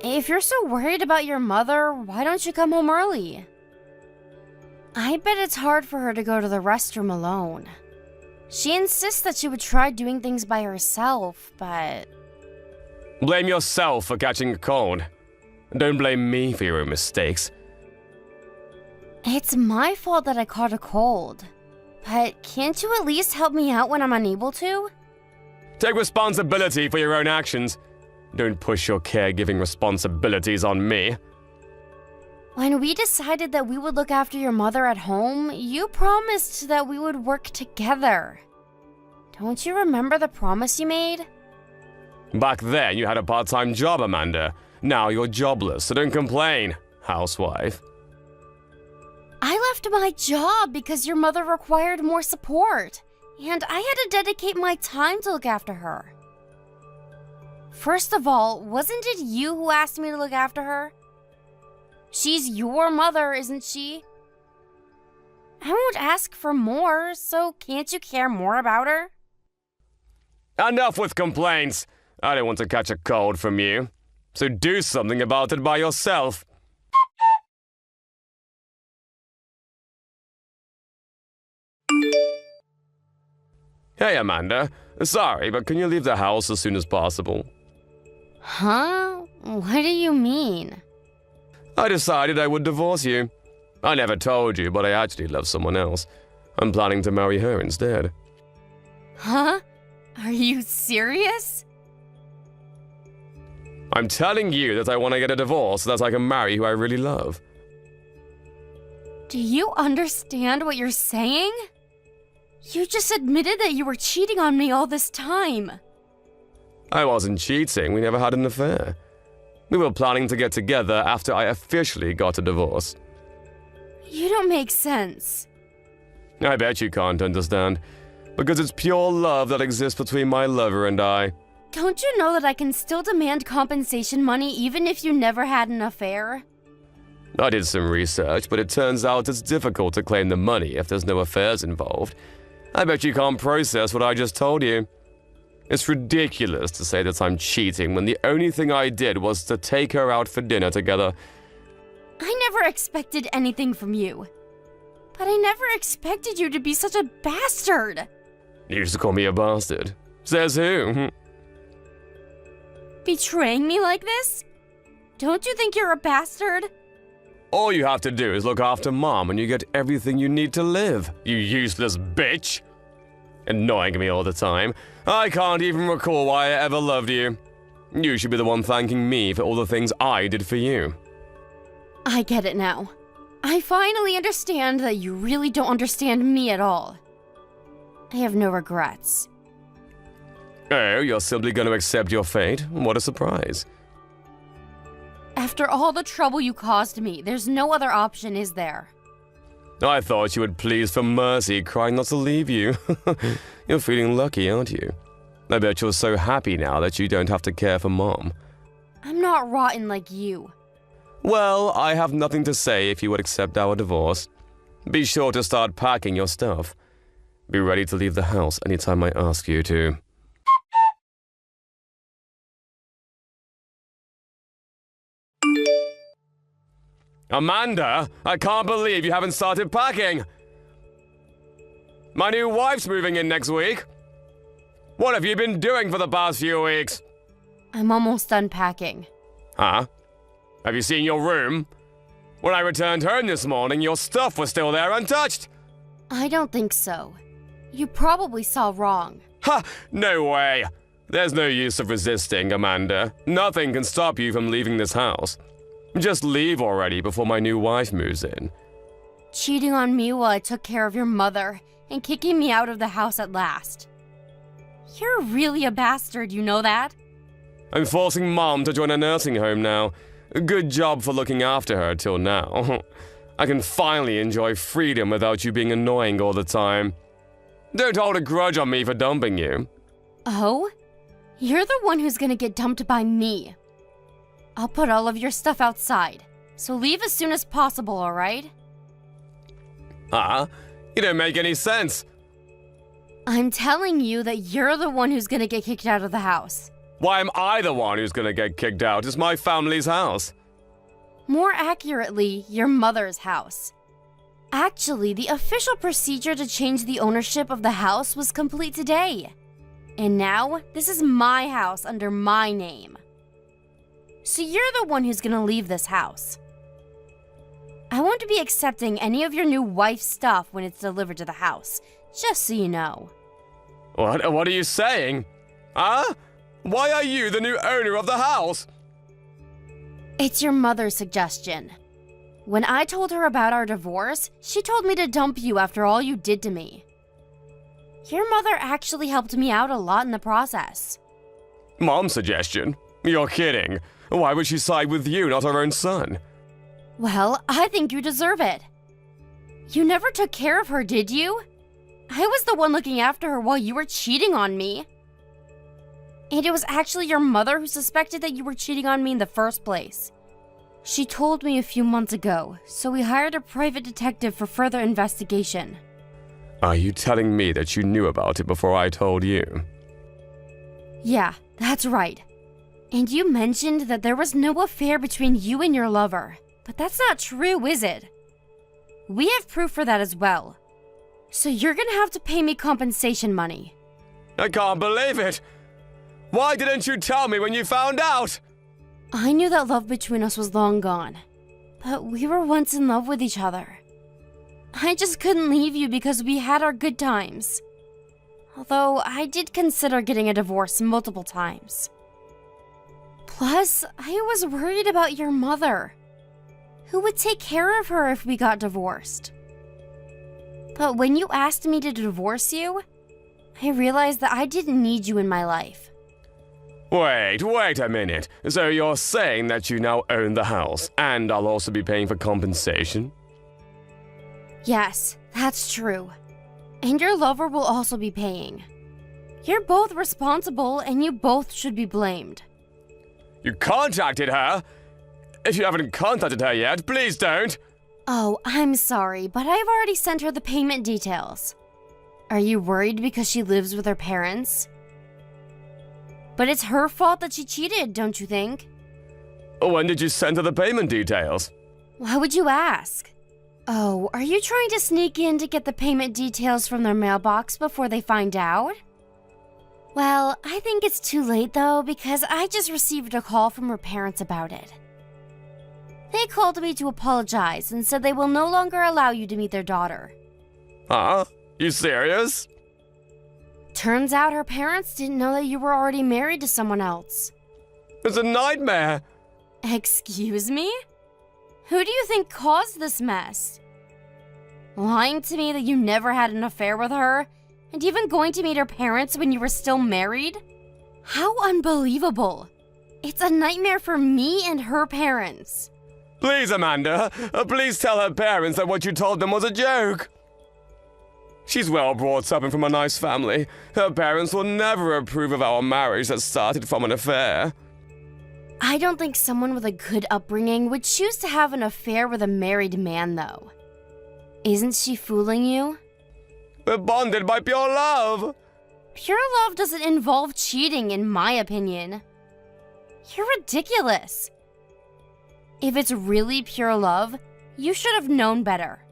If you're so worried about your mother, why don't you come home early? I bet it's hard for her to go to the restroom alone. She insists that she would try doing things by herself, but... Blame yourself for catching a cold. Don't blame me for your own mistakes. It's my fault that I caught a cold. But can't you at least help me out when I'm unable to? Take responsibility for your own actions. Don't push your caregiving responsibilities on me. When we decided that we would look after your mother at home, you promised that we would work together. Don't you remember the promise you made? Back then, you had a part-time job, Amanda. Now you're jobless, so don't complain, housewife. I left my job because your mother required more support, and I had to dedicate my time to look after her. First of all, wasn't it you who asked me to look after her? She's your mother, isn't she? I won't ask for more, so can't you care more about her? Enough with complaints. I don't want to catch a cold from you. So do something about it by yourself. Hey, Amanda. Sorry, but can you leave the house as soon as possible? Huh? What do you mean? I decided I would divorce you. I never told you, but I actually love someone else. I'm planning to marry her instead. Huh? Are you serious? I'm telling you that I want to get a divorce so that I can marry who I really love. Do you understand what you're saying? You just admitted that you were cheating on me all this time. I wasn't cheating, we never had an affair. We were planning to get together after I officially got a divorce. You don't make sense. I bet you can't understand, because it's pure love that exists between my lover and I. Don't you know that I can still demand compensation money even if you never had an affair? I did some research, but it turns out it's difficult to claim the money if there's no affairs involved. I bet you can't process what I just told you. It's ridiculous to say that I'm cheating when the only thing I did was to take her out for dinner together. I never expected anything from you. But I never expected you to be such a bastard. You used to call me a bastard. Says who? Betraying me like this? Don't you think you're a bastard? All you have to do is look after Mom and you get everything you need to live, you useless bitch. Annoying me all the time. I can't even recall why I ever loved you. You should be the one thanking me for all the things I did for you. I get it now. I finally understand that you really don't understand me at all. I have no regrets. Oh, you're simply going to accept your fate? What a surprise. After all the trouble you caused me, there's no other option, is there? I thought you would please for mercy, crying not to leave you. You're feeling lucky, aren't you? I bet you're so happy now that you don't have to care for Mom. I'm not rotten like you. Well, I have nothing to say if you would accept our divorce. Be sure to start packing your stuff. Be ready to leave the house anytime I ask you to. Amanda, I can't believe you haven't started packing. My new wife's moving in next week. What have you been doing for the past few weeks? I'm almost done packing. Huh? Have you seen your room? When I returned home this morning, your stuff was still there untouched. I don't think so. You probably saw wrong. Ha! No way. There's no use of resisting, Amanda. Nothing can stop you from leaving this house. Just leave already before my new wife moves in. Cheating on me while I took care of your mother and kicking me out of the house at last. You're really a bastard, you know that? I'm forcing Mom to join a nursing home now. Good job for looking after her till now. I can finally enjoy freedom without you being annoying all the time. Don't hold a grudge on me for dumping you. Oh? You're the one who's gonna get dumped by me. I'll put all of your stuff outside, so leave as soon as possible, alright? Huh? You don't make any sense. I'm telling you that you're the one who's gonna get kicked out of the house. Why am I the one who's gonna get kicked out? It's my family's house. More accurately, your mother's house. Actually, the official procedure to change the ownership of the house was complete today. And now, this is my house under my name. So you're the one who's gonna leave this house. I won't be accepting any of your new wife's stuff when it's delivered to the house, just so you know. What are you saying? Huh? Why are you the new owner of the house? It's your mother's suggestion. When I told her about our divorce, she told me to dump you after all you did to me. Your mother actually helped me out a lot in the process. Mom's suggestion? You're kidding. Why would she side with you, not her own son? Well, I think you deserve it. You never took care of her, did you? I was the one looking after her while you were cheating on me. And it was actually your mother who suspected that you were cheating on me in the first place. She told me a few months ago, so we hired a private detective for further investigation. Are you telling me that you knew about it before I told you? Yeah, that's right. And you mentioned that there was no affair between you and your lover. But that's not true, is it? We have proof for that as well. So you're gonna have to pay me compensation money. I can't believe it! Why didn't you tell me when you found out? I knew that love between us was long gone. But we were once in love with each other. I just couldn't leave you because we had our good times. Although I did consider getting a divorce multiple times. Plus, I was worried about your mother. Who would take care of her if we got divorced? But when you asked me to divorce you, I realized that I didn't need you in my life. Wait a minute. So you're saying that you now own the house, and I'll also be paying for compensation? Yes, that's true. And your lover will also be paying. You're both responsible and you both should be blamed. You contacted her? If you haven't contacted her yet, please don't. Oh, I'm sorry, but I've already sent her the payment details. Are you worried because she lives with her parents? But it's her fault that she cheated, don't you think? When did you send her the payment details? Why would you ask? Oh, are you trying to sneak in to get the payment details from their mailbox before they find out? Well, I think it's too late though, because I just received a call from her parents about it. They called me to apologize and said they will no longer allow you to meet their daughter. Huh? You serious? Turns out her parents didn't know that you were already married to someone else. It's a nightmare. Excuse me? Who do you think caused this mess? Lying to me that you never had an affair with her, and even going to meet her parents when you were still married? How unbelievable. It's a nightmare for me and her parents. Please, Amanda, please tell her parents that what you told them was a joke. She's well brought up and from a nice family. Her parents will never approve of our marriage that started from an affair. I don't think someone with a good upbringing would choose to have an affair with a married man, though. Isn't she fooling you? We're bonded by pure love. Pure love doesn't involve cheating, in my opinion. You're ridiculous. If it's really pure love, you should have known better.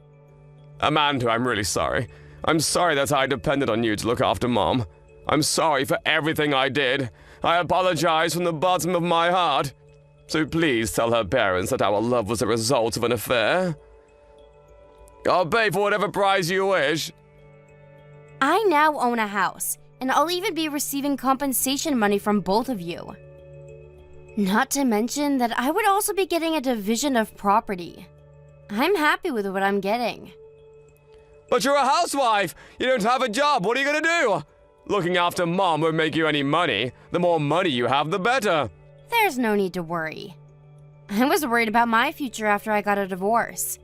Amanda, I'm really sorry. I'm sorry that I depended on you to look after Mom. I'm sorry for everything I did. I apologize from the bottom of my heart. So please tell her parents that our love was a result of an affair. I'll pay for whatever price you wish. I now own a house, and I'll even be receiving compensation money from both of you. Not to mention that I would also be getting a division of property. I'm happy with what I'm getting. But you're a housewife! You don't have a job, what are you gonna do? Looking after Mom won't make you any money. The more money you have, the better. There's no need to worry. I was worried about my future after I got a divorce.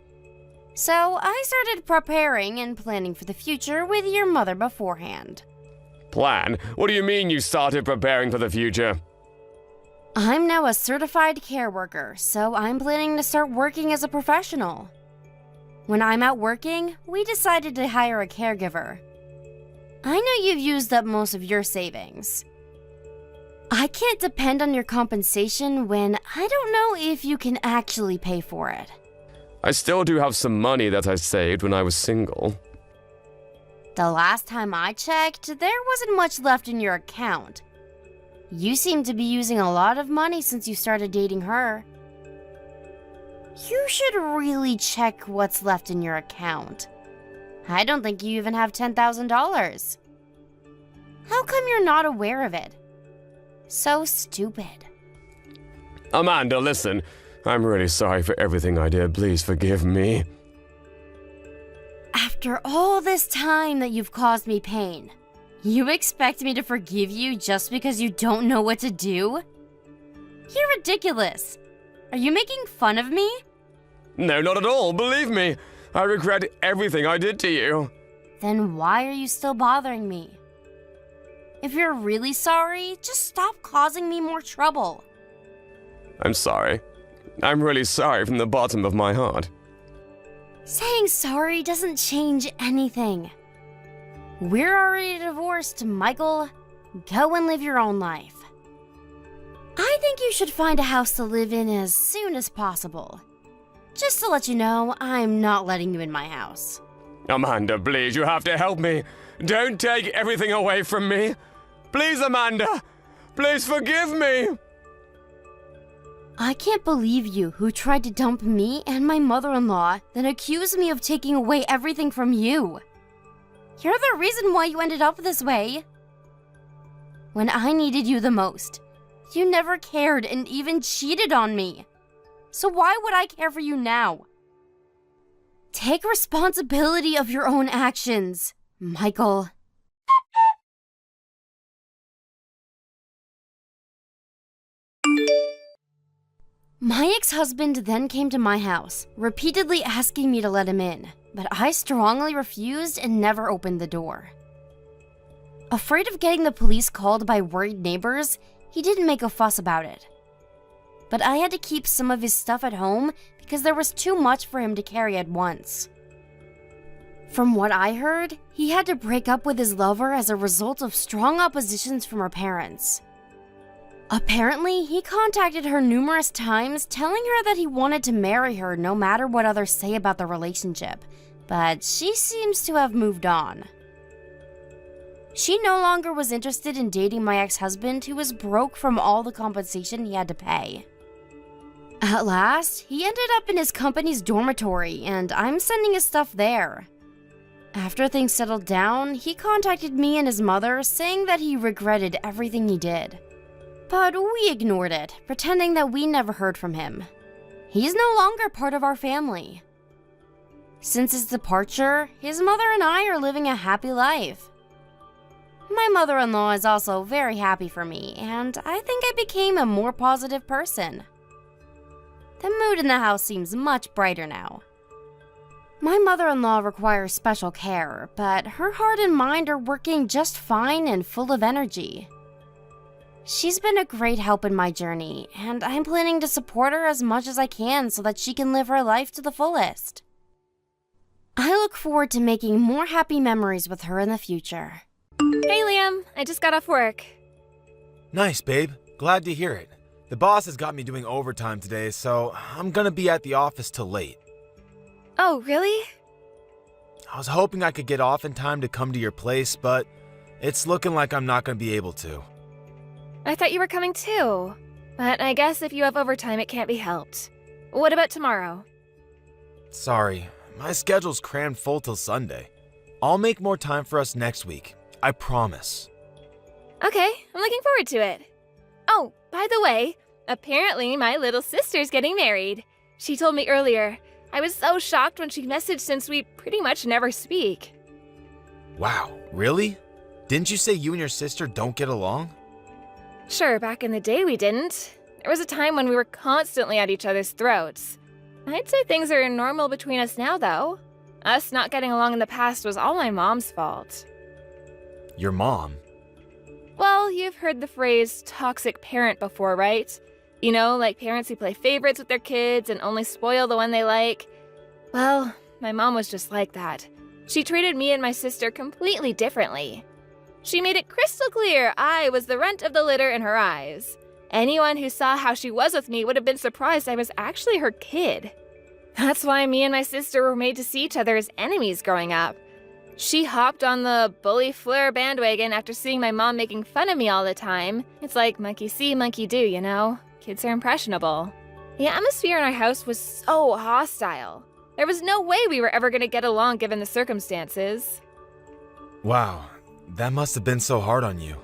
So I started preparing and planning for the future with your mother beforehand. Plan? What do you mean you started preparing for the future? I'm now a certified care worker, so I'm planning to start working as a professional. When I'm out working, we decided to hire a caregiver. I know you've used up most of your savings. I can't depend on your compensation when I don't know if you can actually pay for it. I still do have some money that I saved when I was single. The last time I checked, there wasn't much left in your account. You seem to be using a lot of money since you started dating her. You should really check what's left in your account. I don't think you even have $10,000. How come you're not aware of it? So stupid. Amanda, listen. I'm really sorry for everything I did. Please forgive me. After all this time that you've caused me pain, you expect me to forgive you just because you don't know what to do? You're ridiculous. Are you making fun of me? No, not at all. Believe me. I regret everything I did to you. Then why are you still bothering me? If you're really sorry, just stop causing me more trouble. I'm sorry. I'm really sorry from the bottom of my heart. Saying sorry doesn't change anything. We're already divorced, Michael. Go and live your own life. I think you should find a house to live in as soon as possible. Just to let you know, I'm not letting you in my house. Amanda, please, you have to help me. Don't take everything away from me. Please, Amanda. Please forgive me. I can't believe you who tried to dump me and my mother-in-law, then accused me of taking away everything from you. You're the reason why you ended up this way. When I needed you the most, you never cared and even cheated on me. So why would I care for you now? Take responsibility of your own actions, Michael. My ex-husband then came to my house, repeatedly asking me to let him in, but I strongly refused and never opened the door. Afraid of getting the police called by worried neighbors, he didn't make a fuss about it. But I had to keep some of his stuff at home because there was too much for him to carry at once. From what I heard, he had to break up with his lover as a result of strong oppositions from her parents. Apparently, he contacted her numerous times telling her that he wanted to marry her no matter what others say about the relationship, but she seems to have moved on. She no longer was interested in dating my ex-husband, who was broke from all the compensation he had to pay. At last, he ended up in his company's dormitory, and I'm sending his stuff there. After things settled down, he contacted me and his mother, saying that he regretted everything he did. But we ignored it, pretending that we never heard from him. He's no longer part of our family. Since his departure, his mother and I are living a happy life. My mother-in-law is also very happy for me, and I think I became a more positive person. The mood in the house seems much brighter now. My mother-in-law requires special care, but her heart and mind are working just fine and full of energy. She's been a great help in my journey, and I'm planning to support her as much as I can so that she can live her life to the fullest. I look forward to making more happy memories with her in the future. Hey Liam, I just got off work. Nice, babe. Glad to hear it. The boss has got me doing overtime today, so I'm gonna be at the office till late. Oh, really? I was hoping I could get off in time to come to your place, but it's looking like I'm not gonna be able to. I thought you were coming too. But I guess if you have overtime, it can't be helped. What about tomorrow? Sorry, my schedule's crammed full till Sunday. I'll make more time for us next week. I promise. Okay, I'm looking forward to it. Oh, by the way, apparently my little sister's getting married. She told me earlier. I was so shocked when she messaged since we pretty much never speak. Wow, really? Didn't you say you and your sister don't get along? Sure, back in the day we didn't. There was a time when we were constantly at each other's throats. I'd say things are normal between us now, though. Us not getting along in the past was all my mom's fault. Your mom? Well, you've heard the phrase toxic parent before, right? You know, like parents who play favorites with their kids and only spoil the one they like. Well, my mom was just like that. She treated me and my sister completely differently. She made it crystal clear I was the runt of the litter in her eyes. Anyone who saw how she was with me would have been surprised I was actually her kid. That's why me and my sister were made to see each other as enemies growing up. She hopped on the bully Fleur bandwagon after seeing my mom making fun of me all the time. It's like monkey see, monkey do, you know? Kids are impressionable. The atmosphere in our house was so hostile. There was no way we were ever going to get along given the circumstances. Wow, that must have been so hard on you.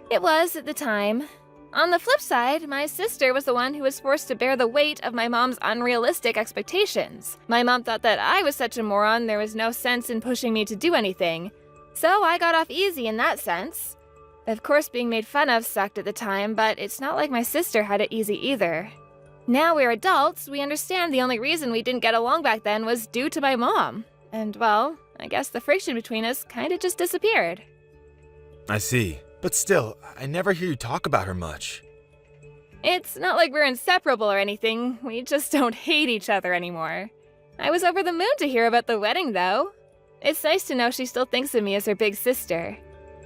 It was at the time. On the flip side, my sister was the one who was forced to bear the weight of my mom's unrealistic expectations. My mom thought that I was such a moron there was no sense in pushing me to do anything. So I got off easy in that sense. Of course, being made fun of sucked at the time, but it's not like my sister had it easy either. Now we're adults, we understand the only reason we didn't get along back then was due to my mom. And well, I guess the friction between us kinda just disappeared. I see. But still, I never hear you talk about her much. It's not like we're inseparable or anything, we just don't hate each other anymore. I was over the moon to hear about the wedding, though. It's nice to know she still thinks of me as her big sister.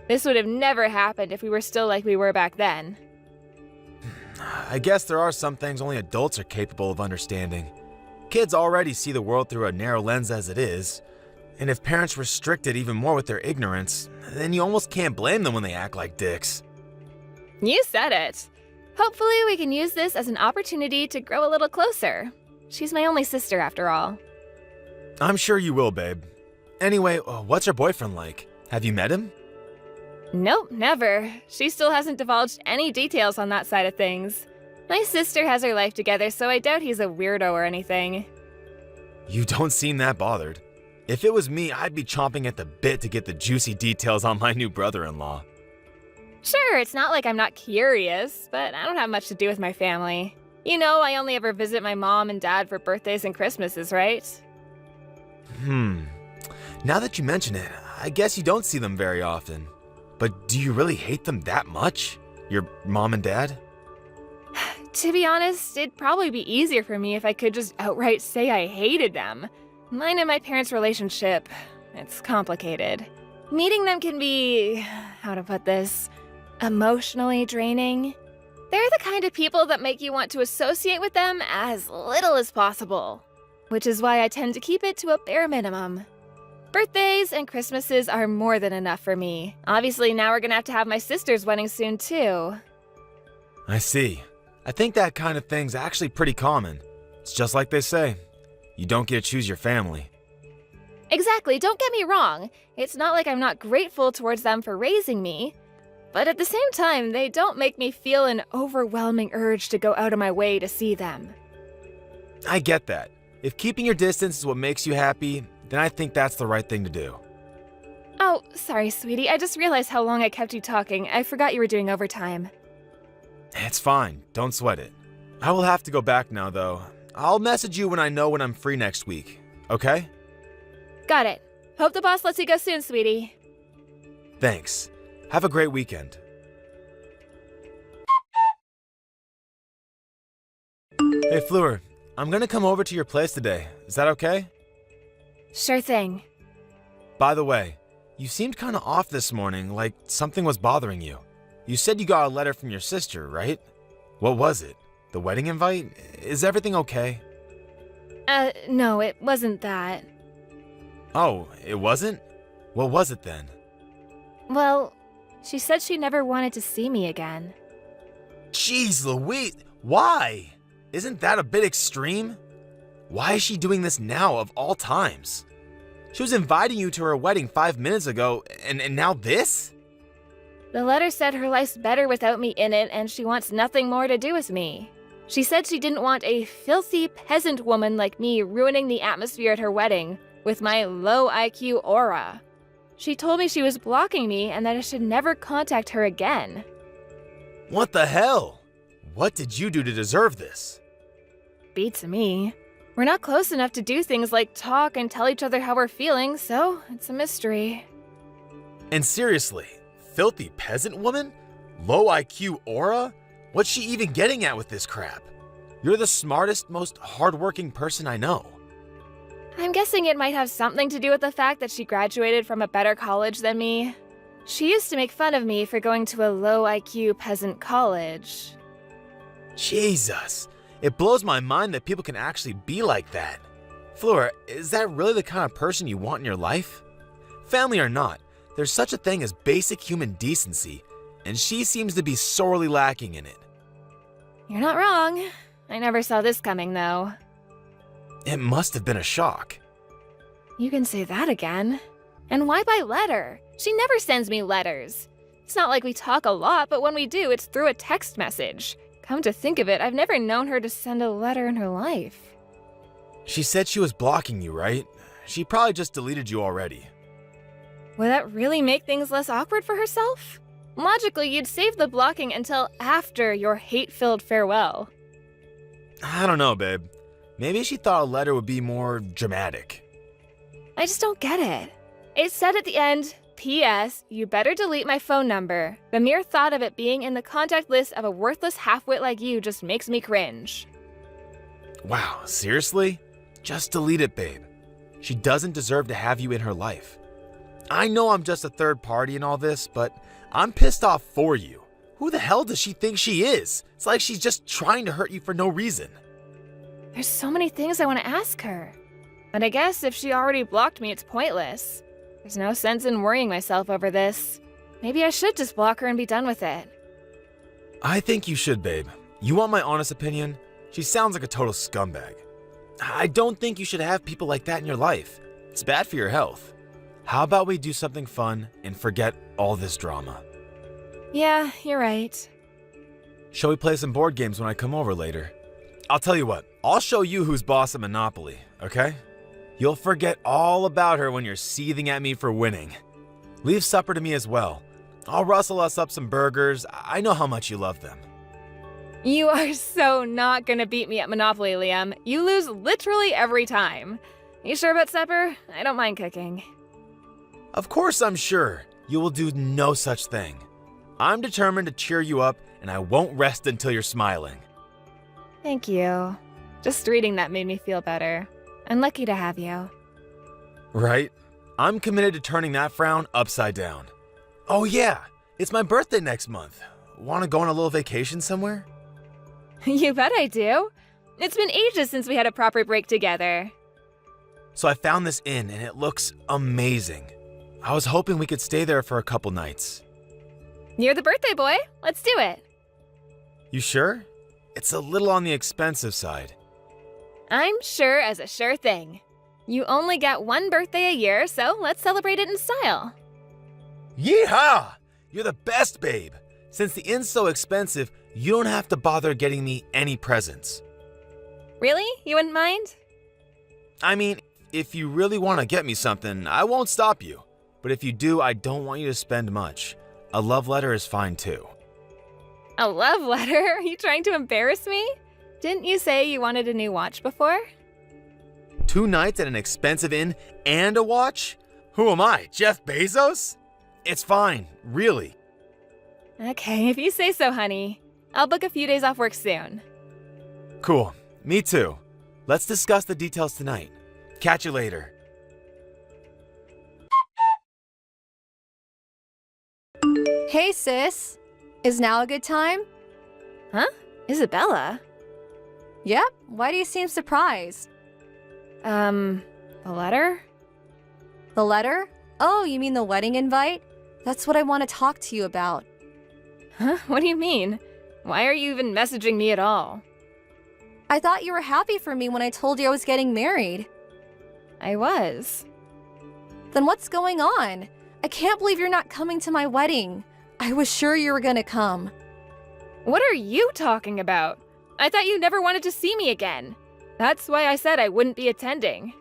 This would have never happened if we were still like we were back then. I guess there are some things only adults are capable of understanding. Kids already see the world through a narrow lens as it is, and if parents restrict it even more with their ignorance, then you almost can't blame them when they act like dicks. You said it. Hopefully we can use this as an opportunity to grow a little closer. She's my only sister after all. I'm sure you will, babe. Anyway, what's her boyfriend like? Have you met him? Nope, never. She still hasn't divulged any details on that side of things. My sister has her life together, so I doubt he's a weirdo or anything. You don't seem that bothered. If it was me, I'd be chomping at the bit to get the juicy details on my new brother-in-law. Sure, it's not like I'm not curious, but I don't have much to do with my family. You know, I only ever visit my mom and dad for birthdays and Christmases, right? Now that you mention it, I guess you don't see them very often. But do you really hate them that much? Your mom and dad? To be honest, it'd probably be easier for me if I could just outright say I hated them. Mine and my parents' relationship, it's complicated. Meeting them can be, how to put this, emotionally draining. They're the kind of people that make you want to associate with them as little as possible, which is why I tend to keep it to a bare minimum. Birthdays and Christmases are more than enough for me. Obviously, now we're gonna have my sister's wedding soon, too. I see. I think that kind of thing's actually pretty common. It's just like they say, you don't get to choose your family. Exactly, don't get me wrong. It's not like I'm not grateful towards them for raising me. But at the same time, they don't make me feel an overwhelming urge to go out of my way to see them. I get that. If keeping your distance is what makes you happy, then I think that's the right thing to do. Oh, sorry, sweetie. I just realized how long I kept you talking. I forgot you were doing overtime. It's fine. Don't sweat it. I will have to go back now, though. I'll message you when I know when I'm free next week. Okay? Got it. Hope the boss lets you go soon, sweetie. Thanks. Have a great weekend. Hey, Fleur. I'm gonna come over to your place today. Is that okay? Sure thing. By the way, you seemed kind of off this morning, like something was bothering you. You said you got a letter from your sister, right? What was it? The wedding invite? Is everything okay? No, it wasn't that. Oh, it wasn't? What was it then? Well, she said she never wanted to see me again. Jeez Louise, why? Isn't that a bit extreme? Why is she doing this now of all times? She was inviting you to her wedding 5 minutes ago, and now this? The letter said her life's better without me in it, and she wants nothing more to do with me. She said she didn't want a filthy peasant woman like me ruining the atmosphere at her wedding with my low IQ aura. She told me she was blocking me and that I should never contact her again. What the hell? What did you do to deserve this? Beats me. We're not close enough to do things like talk and tell each other how we're feeling, so it's a mystery. And seriously, filthy peasant woman? Low IQ aura? What's she even getting at with this crap? You're the smartest, most hardworking person I know. I'm guessing it might have something to do with the fact that she graduated from a better college than me. She used to make fun of me for going to a low IQ peasant college. Jesus, it blows my mind that people can actually be like that. Flora, is that really the kind of person you want in your life? Family or not, there's such a thing as basic human decency, and she seems to be sorely lacking in it. You're not wrong. I never saw this coming, though. It must have been a shock. You can say that again. And why by letter? She never sends me letters. It's not like we talk a lot, but when we do, it's through a text message. Come to think of it, I've never known her to send a letter in her life. She said she was blocking you, right? She probably just deleted you already. Would that really make things less awkward for herself? Logically, you'd save the blocking until after your hate-filled farewell. I don't know, babe. Maybe she thought a letter would be more dramatic. I just don't get it. It said at the end, P.S. You better delete my phone number. The mere thought of it being in the contact list of a worthless half-wit like you just makes me cringe. Wow, seriously? Just delete it, babe. She doesn't deserve to have you in her life. I know I'm just a third party in all this, but I'm pissed off for you. Who the hell does she think she is? It's like she's just trying to hurt you for no reason. There's so many things I want to ask her. But I guess if she already blocked me, it's pointless. There's no sense in worrying myself over this. Maybe I should just block her and be done with it. I think you should, babe. You want my honest opinion? She sounds like a total scumbag. I don't think you should have people like that in your life. It's bad for your health. How about we do something fun and forget all this drama? Yeah, you're right. Shall we play some board games when I come over later? I'll tell you what, I'll show you who's boss at Monopoly, okay? You'll forget all about her when you're seething at me for winning. Leave supper to me as well. I'll rustle us up some burgers. I know how much you love them. You are so not gonna beat me at Monopoly, Liam. You lose literally every time. You sure about supper? I don't mind cooking. Of course I'm sure. You will do no such thing. I'm determined to cheer you up, and I won't rest until you're smiling. Thank you. Just reading that made me feel better. I'm lucky to have you. Right? I'm committed to turning that frown upside down. Oh yeah, it's my birthday next month. Want to go on a little vacation somewhere? You bet I do. It's been ages since we had a proper break together. So I found this inn, and it looks amazing. I was hoping we could stay there for a couple nights. You're the birthday boy. Let's do it. You sure? It's a little on the expensive side. I'm sure as a sure thing. You only get one birthday a year, so let's celebrate it in style. Yeehaw! You're the best, babe. Since the inn's so expensive, you don't have to bother getting me any presents. Really? You wouldn't mind? I mean, if you really want to get me something, I won't stop you. But if you do, I don't want you to spend much. A love letter is fine too. A love letter? Are you trying to embarrass me? Didn't you say you wanted a new watch before? 2 nights at an expensive inn and a watch? Who am I, Jeff Bezos? It's fine, really. Okay, if you say so, honey. I'll book a few days off work soon. Cool, me too. Let's discuss the details tonight. Catch you later. Hey, sis. Is now a good time? Huh? Isabella? Yep. Why do you seem surprised? The letter? The letter? Oh, you mean the wedding invite? That's what I want to talk to you about. Huh? What do you mean? Why are you even messaging me at all? I thought you were happy for me when I told you I was getting married. I was. Then what's going on? I can't believe you're not coming to my wedding. I was sure you were gonna come. What are you talking about? I thought you never wanted to see me again. That's why I said I wouldn't be attending.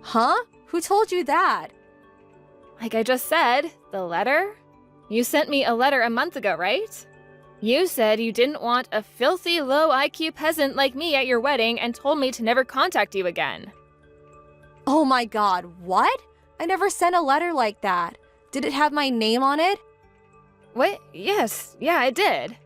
Huh? Who told you that? Like I just said, the letter? You sent me a letter a month ago, right? You said you didn't want a filthy, low IQ peasant like me at your wedding and told me to never contact you again. Oh my god, what? I never sent a letter like that. Did it have my name on it? What? Yes, yeah, it did.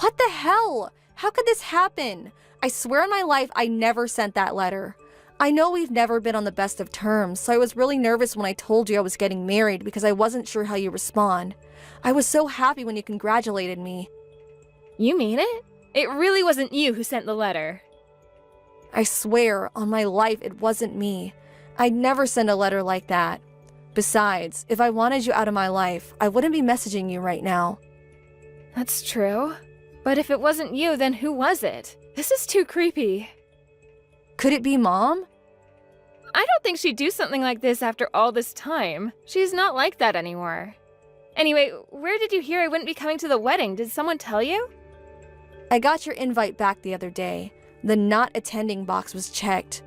What the hell? How could this happen? I swear on my life I never sent that letter. I know we've never been on the best of terms, so I was really nervous when I told you I was getting married because I wasn't sure how you respond. I was so happy when you congratulated me. You mean it? It really wasn't you who sent the letter. I swear on my life it wasn't me. I'd never send a letter like that. Besides, if I wanted you out of my life, I wouldn't be messaging you right now. That's true. But if it wasn't you, then who was it? This is too creepy. Could it be Mom? I don't think she'd do something like this after all this time. She's not like that anymore. Anyway, where did you hear I wouldn't be coming to the wedding? Did someone tell you? I got your invite back the other day. The not attending box was checked.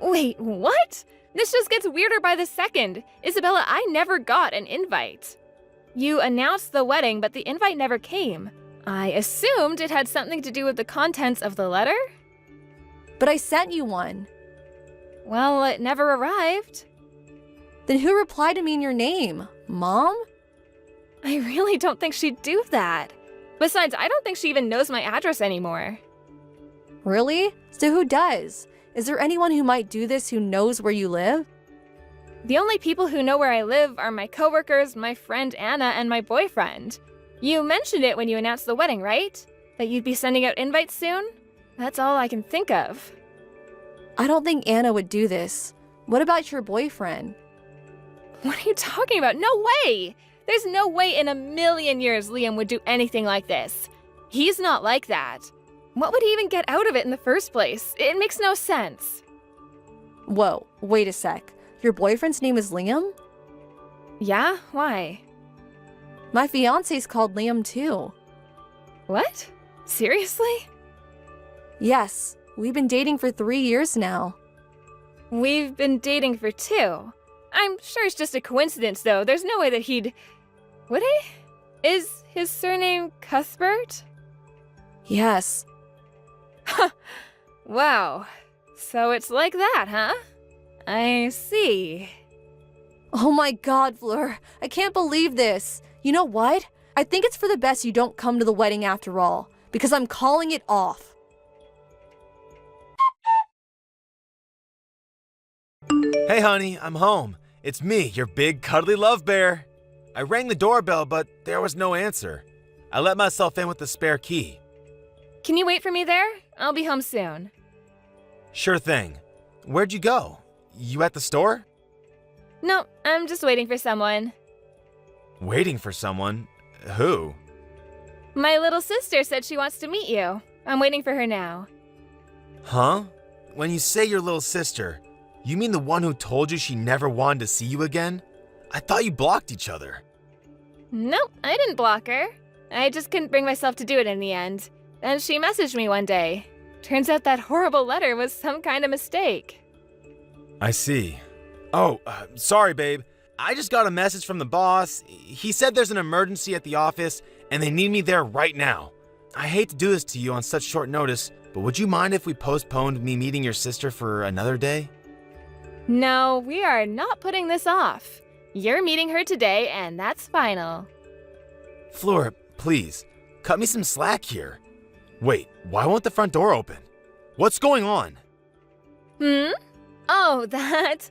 Wait, what? This just gets weirder by the second. Isabella, I never got an invite. You announced the wedding, but the invite never came. I assumed it had something to do with the contents of the letter? But I sent you one. Well, it never arrived. Then who replied to me in your name? Mom? I really don't think she'd do that. Besides, I don't think she even knows my address anymore. Really? So who does? Is there anyone who might do this who knows where you live? The only people who know where I live are my coworkers, my friend Anna, and my boyfriend. You mentioned it when you announced the wedding, right? That you'd be sending out invites soon? That's all I can think of. I don't think Anna would do this. What about your boyfriend? What are you talking about? No way! There's no way in a million years Liam would do anything like this. He's not like that. What would he even get out of it in the first place? It makes no sense. Whoa, wait a sec. Your boyfriend's name is Liam? Yeah? Why? My fiance's called Liam too. What? Seriously? Yes, we've been dating for 3 years now. We've been dating for 2. I'm sure it's just a coincidence, though. There's no way that he'd... Would he? Is his surname Cuthbert? Yes. Wow. So it's like that, huh? I see. Oh my god, Fleur. I can't believe this. You know what? I think it's for the best you don't come to the wedding after all, because I'm calling it off. Hey honey, I'm home. It's me, your big cuddly love bear. I rang the doorbell, but there was no answer. I let myself in with the spare key. Can you wait for me there? I'll be home soon. Sure thing. Where'd you go? You at the store? No, I'm just waiting for someone. Waiting for someone? Who? My little sister said she wants to meet you. I'm waiting for her now. Huh? When you say your little sister, you mean the one who told you she never wanted to see you again? I thought you blocked each other. Nope, I didn't block her. I just couldn't bring myself to do it in the end. Then she messaged me one day. Turns out that horrible letter was some kind of mistake. I see. Oh, sorry, babe. I just got a message from the boss. He said there's an emergency at the office and they need me there right now. I hate to do this to you on such short notice, but would you mind if we postponed me meeting your sister for another day? No, we are not putting this off. You're meeting her today, and that's final. Fleur, please, cut me some slack here. Wait, why won't the front door open? What's going on? Oh, that's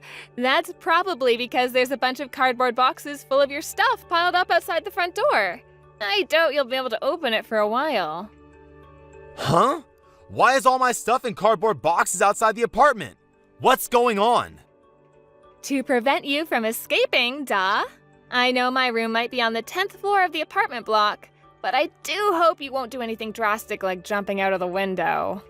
probably because there's a bunch of cardboard boxes full of your stuff piled up outside the front door. I doubt you'll be able to open it for a while. Huh? Why is all my stuff in cardboard boxes outside the apartment? What's going on? To prevent you from escaping, duh. I know my room might be on the 10th floor of the apartment block, but I do hope you won't do anything drastic like jumping out of the window.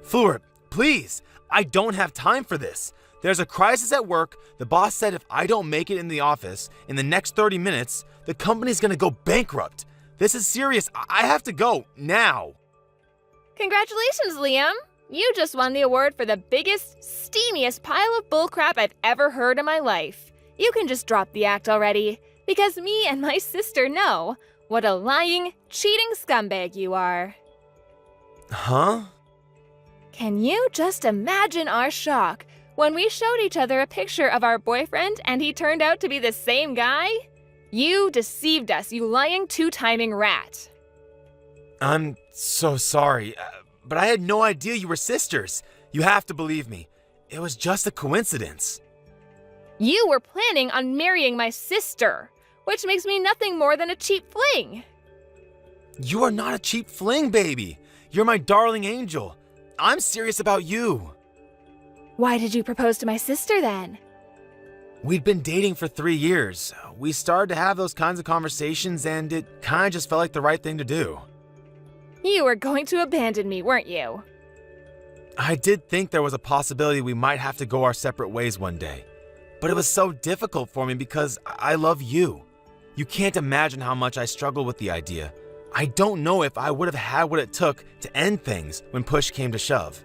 Fleur, please, I don't have time for this. There's a crisis at work. The boss said if I don't make it in the office in the next 30 minutes, the company's gonna go bankrupt. This is serious. I have to go now. Congratulations, Liam. You just won the award for the biggest, steamiest pile of bullcrap I've ever heard in my life. You can just drop the act already, because me and my sister know what a lying, cheating scumbag you are. Huh? Can you just imagine our shock when we showed each other a picture of our boyfriend and he turned out to be the same guy? You deceived us, you lying two-timing rat. I'm so sorry, but I had no idea you were sisters. You have to believe me. It was just a coincidence. You were planning on marrying my sister, which makes me nothing more than a cheap fling. You are not a cheap fling, baby. You're my darling angel. I'm serious about you. Why did you propose to my sister then? We'd been dating for 3 years. We started to have those kinds of conversations and it kind of just felt like the right thing to do. You were going to abandon me, weren't you? I did think there was a possibility we might have to go our separate ways one day. But it was so difficult for me because I love you. You can't imagine how much I struggled with the idea. I don't know if I would have had what it took to end things when push came to shove.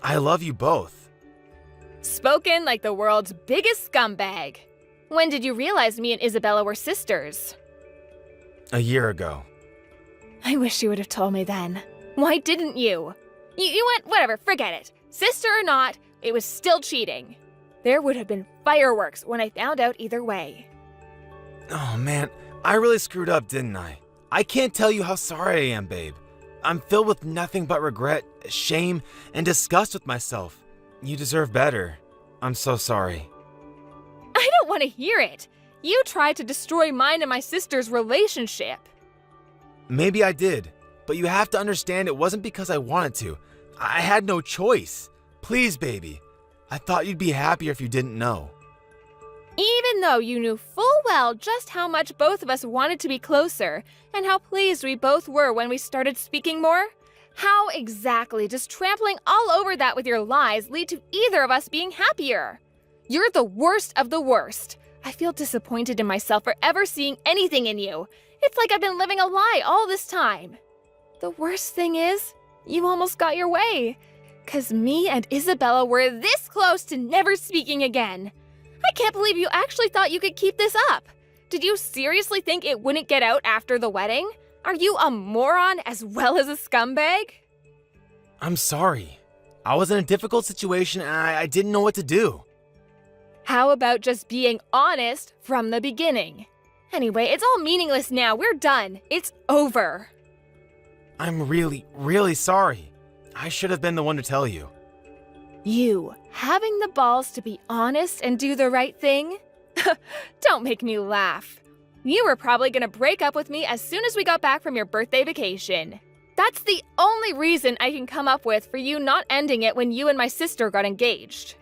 I love you both. Spoken like the world's biggest scumbag. When did you realize me and Isabella were sisters? A year ago. I wish you would have told me then. Why didn't you? You went, whatever, forget it. Sister or not, it was still cheating. There would have been fireworks when I found out either way. Oh man, I really screwed up, didn't I? I can't tell you how sorry I am, babe. I'm filled with nothing but regret, shame, and disgust with myself. You deserve better. I'm so sorry. I don't want to hear it. You tried to destroy mine and my sister's relationship. Maybe I did, but you have to understand it wasn't because I wanted to. I had no choice. Please, baby. I thought you'd be happier if you didn't know. Even though you knew full well just how much both of us wanted to be closer, and how pleased we both were when we started speaking more, how exactly does trampling all over that with your lies lead to either of us being happier? You're the worst of the worst. I feel disappointed in myself for ever seeing anything in you. It's like I've been living a lie all this time. The worst thing is, you almost got your way. 'Cause me and Isabella were this close to never speaking again. I can't believe you actually thought you could keep this up. Did you seriously think it wouldn't get out after the wedding? Are you a moron as well as a scumbag? I'm sorry. I was in a difficult situation and I didn't know what to do. How about just being honest from the beginning? Anyway, it's all meaningless now. We're done. It's over. I'm really, really sorry. I should have been the one to tell you. You having the balls to be honest and do the right thing? Don't make me laugh. You were probably gonna break up with me as soon as we got back from your birthday vacation. That's the only reason I can come up with for you not ending it when you and my sister got engaged.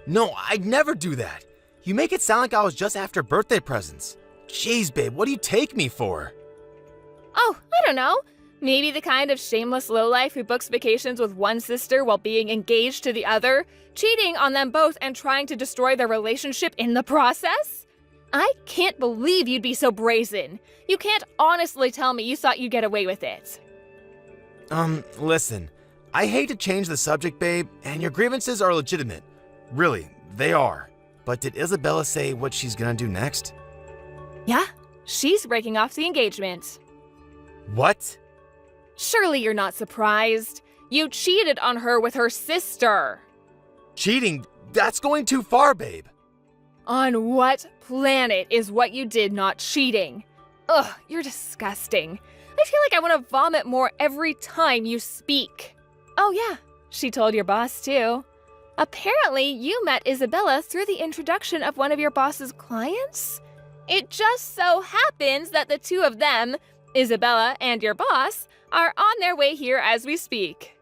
No, I'd never do that. You make it sound like I was just after birthday presents. Jeez, babe, what do you take me for? Oh, I don't know. Maybe the kind of shameless lowlife who books vacations with one sister while being engaged to the other, cheating on them both and trying to destroy their relationship in the process? I can't believe you'd be so brazen. You can't honestly tell me you thought you'd get away with it. Listen, I hate to change the subject, babe, and your grievances are legitimate. Really, they are. But did Isabella say what she's gonna do next? Yeah, she's breaking off the engagement. What? Surely you're not surprised. You cheated on her with her sister. Cheating? That's going too far, babe. On what planet is what you did not cheating? Ugh, you're disgusting. I feel like I want to vomit more every time you speak. Oh yeah, she told your boss too. Apparently, you met Isabella through the introduction of one of your boss's clients? It just so happens that the two of them, Isabella and your boss, are on their way here as we speak.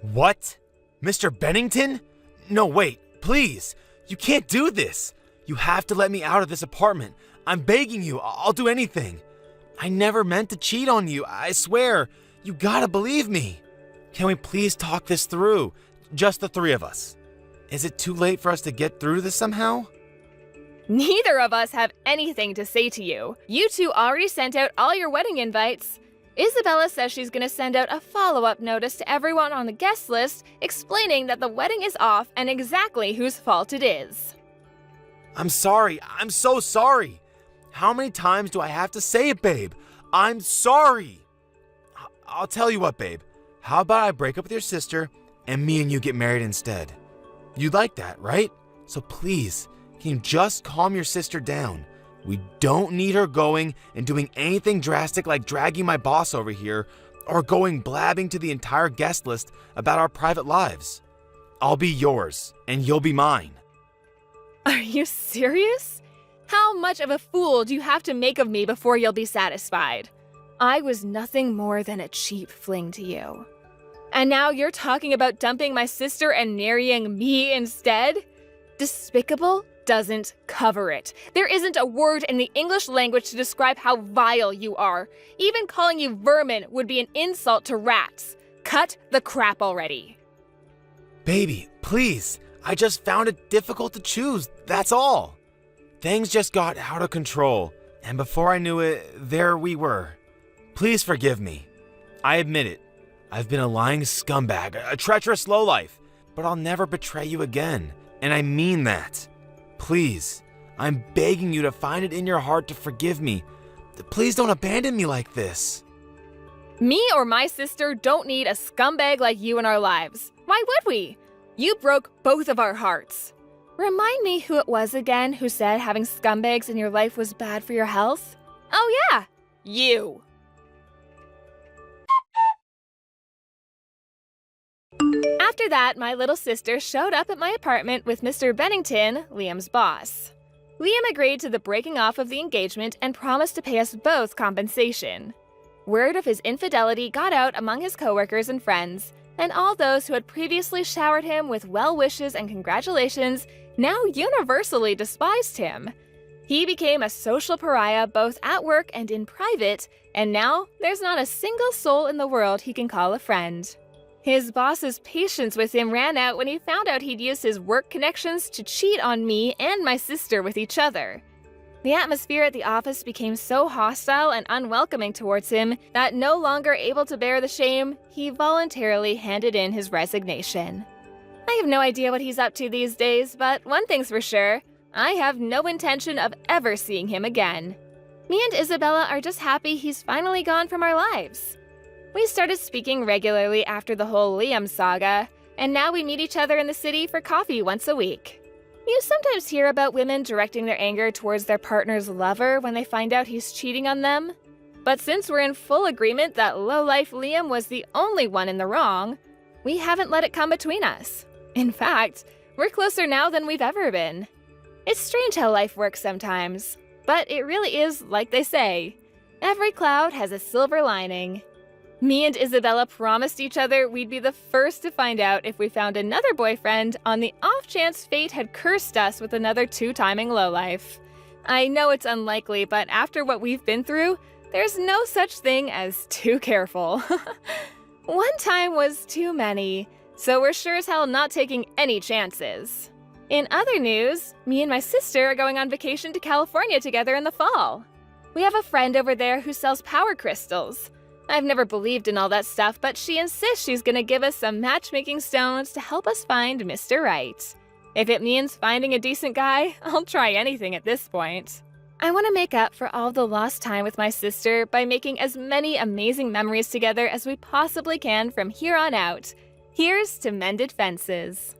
What? Mr. Bennington? No, wait, please. You can't do this. You have to let me out of this apartment. I'm begging you. I'll do anything. I never meant to cheat on you. I swear. You gotta believe me. Can we please talk this through? Just the three of us. Is it too late for us to get through this somehow? Neither of us have anything to say to you. You two already sent out all your wedding invites. Isabella says she's going to send out a follow-up notice to everyone on the guest list explaining that the wedding is off and exactly whose fault it is. I'm sorry. I'm so sorry. How many times do I have to say it, babe? I'm sorry. I'll tell you what, babe. How about I break up with your sister and me and you get married instead? You'd like that, right? So please, can you just calm your sister down? We don't need her going and doing anything drastic like dragging my boss over here or going blabbing to the entire guest list about our private lives. I'll be yours and you'll be mine. Are you serious? How much of a fool do you have to make of me before you'll be satisfied? I was nothing more than a cheap fling to you. And now you're talking about dumping my sister and marrying me instead? Despicable doesn't cover it. There isn't a word in the English language to describe how vile you are. Even calling you vermin would be an insult to rats. Cut the crap already. Baby, please. I just found it difficult to choose, that's all. Things just got out of control, and before I knew it, there we were. Please forgive me. I admit it. I've been a lying scumbag, a treacherous lowlife, but I'll never betray you again, and I mean that. Please, I'm begging you to find it in your heart to forgive me. Please don't abandon me like this. Me or my sister don't need a scumbag like you in our lives. Why would we? You broke both of our hearts. Remind me who it was again who said having scumbags in your life was bad for your health? Oh yeah, you. After that, my little sister showed up at my apartment with Mr. Bennington, Liam's boss. Liam agreed to the breaking off of the engagement and promised to pay us both compensation. Word of his infidelity got out among his coworkers and friends, and all those who had previously showered him with well wishes and congratulations now universally despised him. He became a social pariah both at work and in private, and now there's not a single soul in the world he can call a friend. His boss's patience with him ran out when he found out he'd used his work connections to cheat on me and my sister with each other. The atmosphere at the office became so hostile and unwelcoming towards him that no longer able to bear the shame, he voluntarily handed in his resignation. I have no idea what he's up to these days, but one thing's for sure, I have no intention of ever seeing him again. Me and Isabella are just happy he's finally gone from our lives. We started speaking regularly after the whole Liam saga, and now we meet each other in the city for coffee once a week. You sometimes hear about women directing their anger towards their partner's lover when they find out he's cheating on them. But since we're in full agreement that lowlife Liam was the only one in the wrong, we haven't let it come between us. In fact, we're closer now than we've ever been. It's strange how life works sometimes, but it really is like they say. Every cloud has a silver lining. Me and Isabella promised each other we'd be the first to find out if we found another boyfriend on the off chance fate had cursed us with another two-timing lowlife. I know it's unlikely, but after what we've been through, there's no such thing as too careful. One time was too many, so we're sure as hell not taking any chances. In other news, me and my sister are going on vacation to California together in the fall. We have a friend over there who sells power crystals. I've never believed in all that stuff, but she insists she's gonna give us some matchmaking stones to help us find Mr. Right. If it means finding a decent guy, I'll try anything at this point. I want to make up for all the lost time with my sister by making as many amazing memories together as we possibly can from here on out. Here's to mended fences.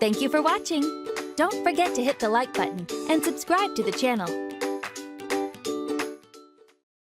Thank you for watching. Don't forget to hit the like button and subscribe to the channel.